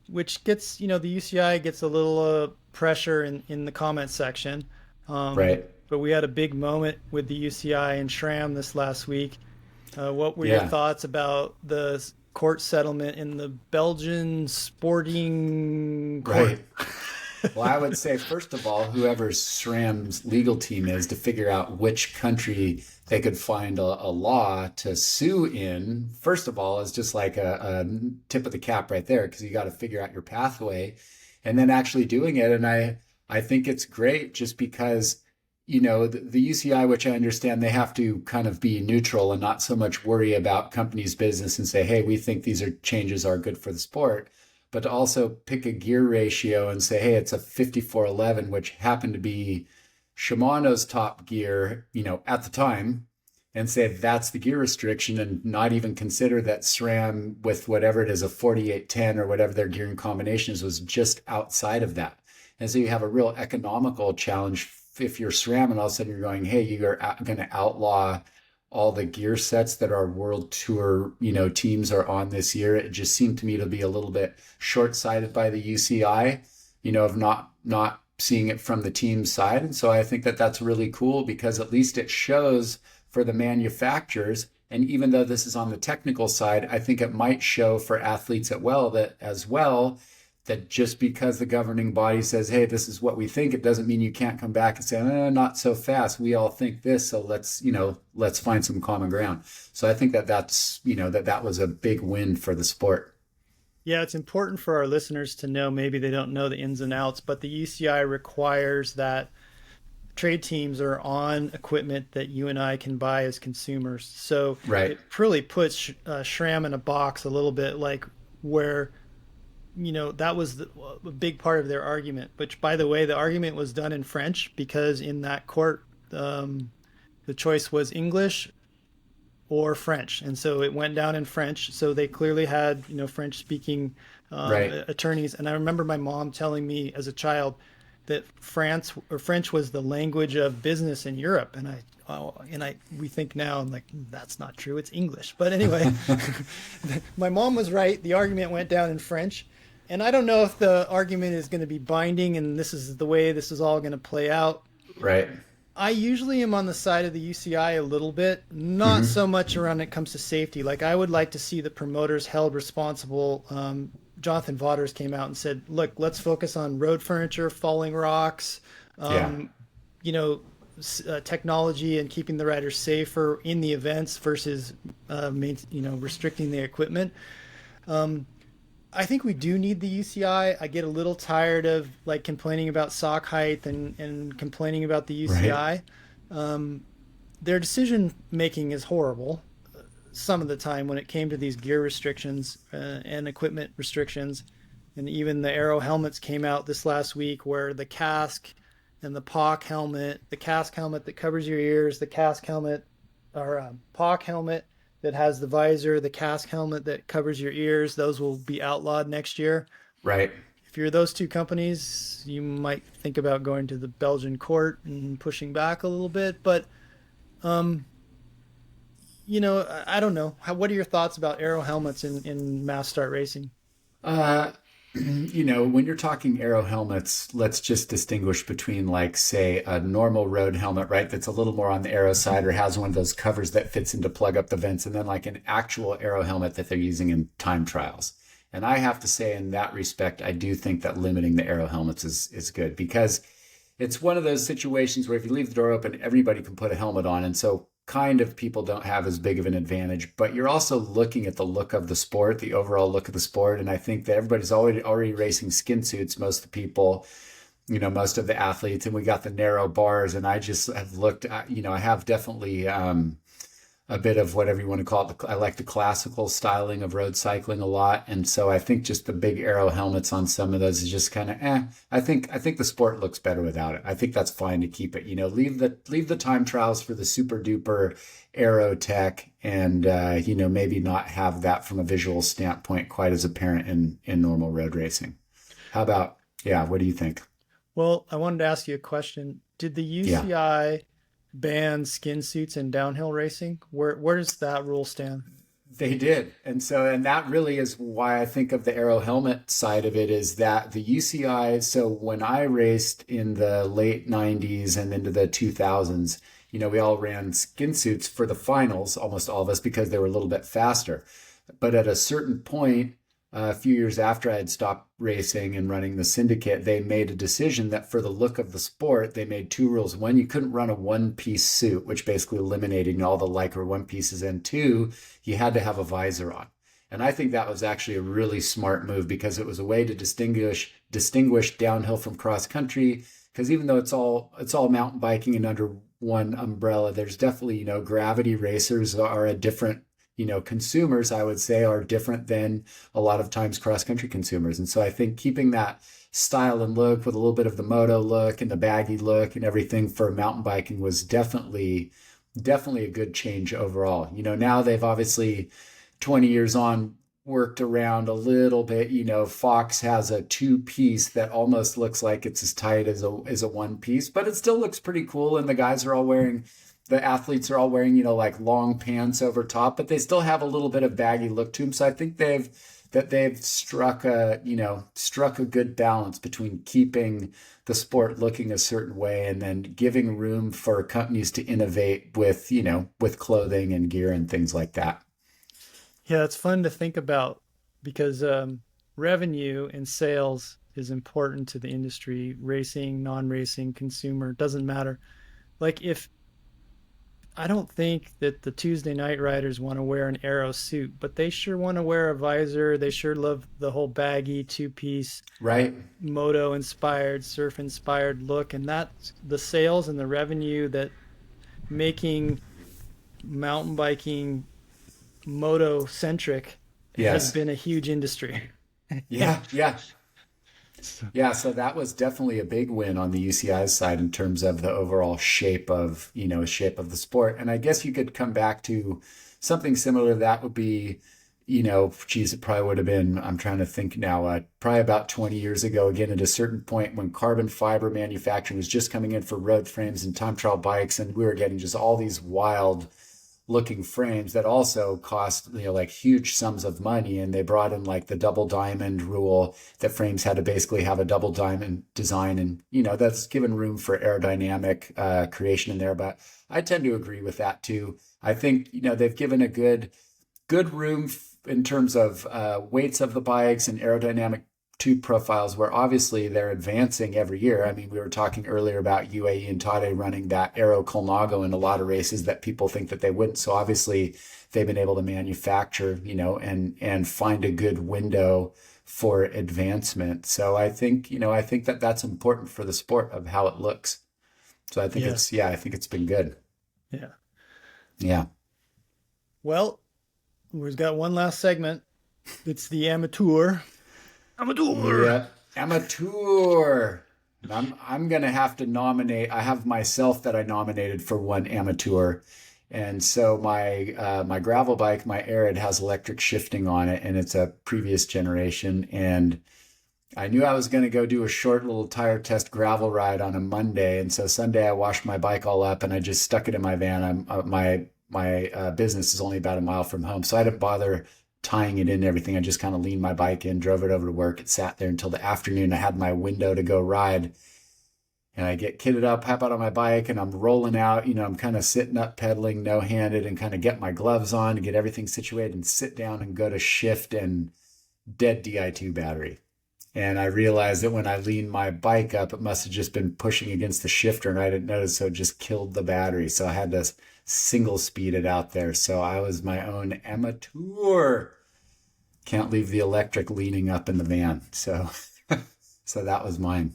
which gets, the UCI gets a little pressure in the comment section. Right. But we had a big moment with the UCI and SRAM this last week. What were your Yeah. thoughts about the court settlement in the Belgian sporting court? Right. Well, I would say, first of all, whoever SRAM's legal team is to figure out which country they could find a law to sue in, first of all, is just like a tip of the cap right there, because you got to figure out your pathway and then actually doing it. And I think it's great just because, the UCI, which I understand they have to kind of be neutral and not so much worry about companies' business and say, hey, we think these changes are good for the sport, but to also pick a gear ratio and say, hey, it's a 5411, which happened to be Shimano's top gear, at the time, and say that's the gear restriction, and not even consider that SRAM with whatever it is, a 4810 or whatever their gearing combinations was just outside of that. And so you have a real economical challenge if you're SRAM and all of a sudden you're going, hey, you're going to outlaw all the gear sets that our world tour, teams are on this year. It just seemed to me to be a little bit short-sighted by the UCI, of not seeing it from the team side. And so I think that that's really cool because at least it shows for the manufacturers. And even though this is on the technical side, I think it might show for athletes as well that just because the governing body says, hey, this is what we think, it doesn't mean you can't come back and say, oh, not so fast. We all think this. So let's find some common ground. So I think that was a big win for the sport. Yeah, it's important for our listeners to know, maybe they don't know the ins and outs, but the UCI requires that trade teams are on equipment that you and I can buy as consumers. So Right. it really puts SRAM in a box a little bit, like where, that was a big part of their argument. Which, by the way, the argument was done in French because in that court, the choice was English or French. And so it went down in French. So they clearly had, French speaking Right. attorneys. And I remember my mom telling me as a child that French was the language of business in Europe. We think now, I'm like, that's not true. It's English. But anyway, my mom was right. The argument went down in French. And I don't know if the argument is going to be binding and this is the way this is all going to play out. Right. I usually am on the side of the UCI a little bit, not so much around it comes to safety. Like I would like to see the promoters held responsible. Jonathan Vaughters came out and said, look, let's focus on road furniture, falling rocks, technology and keeping the riders safer in the events versus, restricting the equipment. I think we do need the UCI. I get a little tired of like complaining about sock height and complaining about the UCI. Right. Their decision making is horrible some of the time when it came to these gear restrictions and equipment restrictions. And even the Aero helmets came out this last week where the casque and the POC helmet, the casque helmet that covers your ears, the casque helmet or POC helmet that has the visor, the casque helmet that covers your ears, those will be outlawed next year. Right. If you're those two companies, you might think about going to the Belgian court and pushing back a little bit. But, I don't know. What are your thoughts about Aero helmets in mass start racing? When you're talking Aero helmets, let's just distinguish between like, say, a normal road helmet, right? That's a little more on the Aero side or has one of those covers that fits in to plug up the vents, and then like an actual Aero helmet that they're using in time trials. And I have to say in that respect, I do think that limiting the Aero helmets is good because it's one of those situations where if you leave the door open, everybody can put a helmet on. And so kind of people don't have as big of an advantage, but you're also looking at the look of the sport, the overall look of the sport. And I think that everybody's already racing skin suits, most of the people, most of the athletes, and we got the narrow bars. And I just have looked at, I have definitely a bit of whatever you want to call it. I like the classical styling of road cycling a lot. And so I think just the big Aero helmets on some of those is just kind of, I think the sport looks better without it. I think that's fine to keep it, leave the time trials for the super duper Aero tech and, maybe not have that from a visual standpoint quite as apparent in normal road racing. How about, what do you think? Well, I wanted to ask you a question. Did the UCI ban skin suits in downhill racing? Where does that rule stand? They did. And that really is why I think of the Aero helmet side of it is that the UCI, so when I raced in the late 90s and into the 2000s, we all ran skin suits for the finals, almost all of us, because they were a little bit faster. But at a certain point, a few years after I had stopped racing and running the syndicate, they made a decision that for the look of the sport, they made two rules. One, you couldn't run a one-piece suit, which basically eliminated all the Lycra one pieces. And two, you had to have a visor on. And I think that was actually a really smart move because it was a way to distinguish downhill from cross country. Because even though it's all mountain biking and under one umbrella, there's definitely, gravity racers are a different consumers, I would say, are different than a lot of times cross-country consumers. And so I think keeping that style and look with a little bit of the moto look and the baggy look and everything for mountain biking was definitely a good change overall. Now they've obviously 20 years on worked around a little bit. Fox has a two-piece that almost looks like it's as tight as a one-piece, but it still looks pretty cool. And the athletes are all wearing, like long pants over top, but they still have a little bit of baggy look to them. So I think they've struck a good balance between keeping the sport looking a certain way and then giving room for companies to innovate with clothing and gear and things like that. Yeah, it's fun to think about because revenue and sales is important to the industry, racing, non-racing, consumer, doesn't matter. Like if I don't think that the Tuesday night riders want to wear an aero suit, but they sure want to wear a visor. They sure love the whole baggy two-piece Right. moto inspired, surf inspired look. And that's the sales and the revenue that making mountain biking moto centric has Yes. been a huge industry. Yeah. Yeah. Yeah, so that was definitely a big win on the UCI's side in terms of the overall shape of, shape of the sport. And I guess you could come back to something similar to that would be, geez, it probably would have been, I'm trying to think now, probably about 20 years ago, again, at a certain point when carbon fiber manufacturing was just coming in for road frames and time trial bikes, and we were getting just all these wild looking frames that also cost like huge sums of money, and they brought in like the double diamond rule that frames had to basically have a double diamond design, and that's given room for aerodynamic creation in there. But I tend to agree with that too. I think they've given a good room in terms of weights of the bikes and aerodynamic tube profiles, where obviously they're advancing every year. I mean, we were talking earlier about UAE and Tade running that Aero Colnago in a lot of races that people think that they wouldn't. So obviously they've been able to manufacture, and find a good window for advancement. So I think that that's important for the sport of how it looks. So I think I think it's been good. Yeah. Yeah. Well, we've got one last segment. It's the amateur. Yeah. Amateur. I'm gonna have to nominate. I have myself that I nominated for one amateur, and so my gravel bike, my Arid, has electric shifting on it, and it's a previous generation. And I knew I was gonna go do a short little tire test gravel ride on a Monday, and so Sunday I washed my bike all up and I just stuck it in my van. My business is only about a mile from home, so I didn't bother tying it in and everything. I just kind of leaned my bike in, drove it over to work. It sat there until the afternoon. I had my window to go ride, and I get kitted up, hop out on my bike, and I'm rolling out. I'm kind of sitting up, pedaling, no-handed, and kind of get my gloves on to get everything situated and sit down and go to shift, and dead Di2 battery. And I realized that when I leaned my bike up, it must have just been pushing against the shifter, and I didn't notice, so it just killed the battery. So I had to single speed it out there. So I was my own amateur. Can't leave the electric leaning up in the van. So that was mine.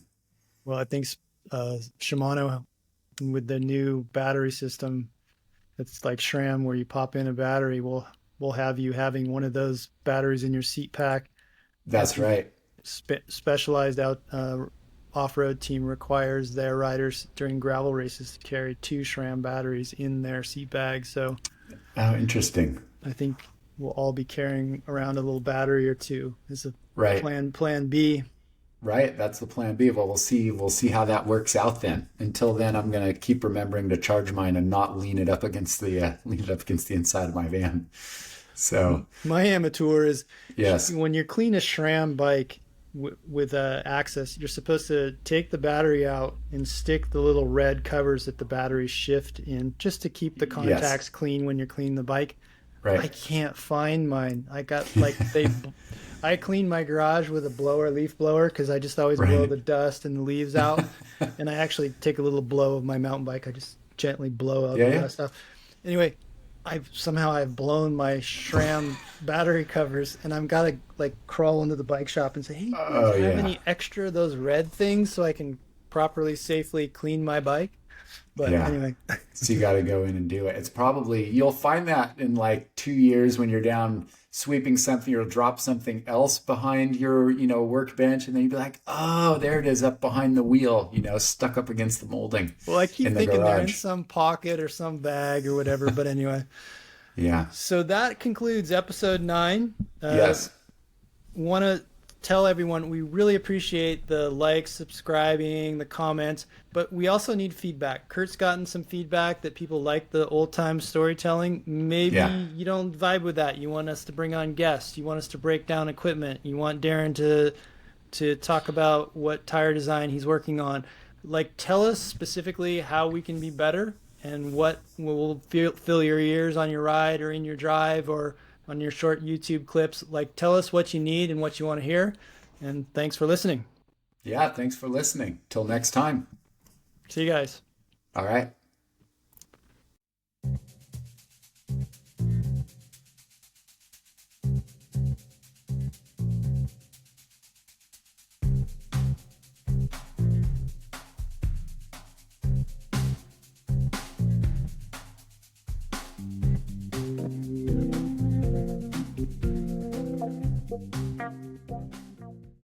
Well, I think Shimano, with the new battery system, it's like SRAM, where you pop in a battery, will have you having one of those batteries in your seat pack. That's right. Specialized off-road team requires their riders during gravel races to carry 2 SRAM batteries in their seat bag. So, oh, interesting. I think we'll all be carrying around a little battery or two as a right. plan B. Right, that's the plan B. Well, we'll see how that works out then. Until then, I'm gonna keep remembering to charge mine and not lean it up against the inside of my van. So my amateur is, yes, when you clean a SRAM bike with access, you're supposed to take the battery out and stick the little red covers that the batteries shift in, just to keep the contacts clean when you're cleaning the bike. Right. I can't find mine. I got I clean my garage with a leaf blower, because I just always blow the dust and the leaves out. And I actually take a little blow of my mountain bike. I just gently blow out the dust off. Anyway, I've blown my SRAM battery covers, and I'm gotta crawl into the bike shop and say, hey, do you have any extra of those red things so I can properly, safely clean my bike? But anyway. So you got to go in and do it. It's probably, you'll find that in 2 years when you're down sweeping something, or drop something else behind your, workbench, and then you'd be like, oh, there it is up behind the wheel, stuck up against the molding. Well, I keep thinking they're in some pocket or some bag or whatever, but anyway. Yeah. So that concludes episode 9. Yes. Want to tell everyone we really appreciate the likes, subscribing, the comments, but we also need feedback. Kurt's gotten some feedback that people like the old time storytelling. Maybe you don't vibe with that. You want us to bring on guests. You want us to break down equipment. You want Derin to talk about what tire design he's working on. Tell us specifically how we can be better and what will fill your ears on your ride or in your drive, or on your short YouTube clips. Like, tell us what you need and what you want to hear. And thanks for listening. Yeah, thanks for listening. Till next time. See you guys. All right.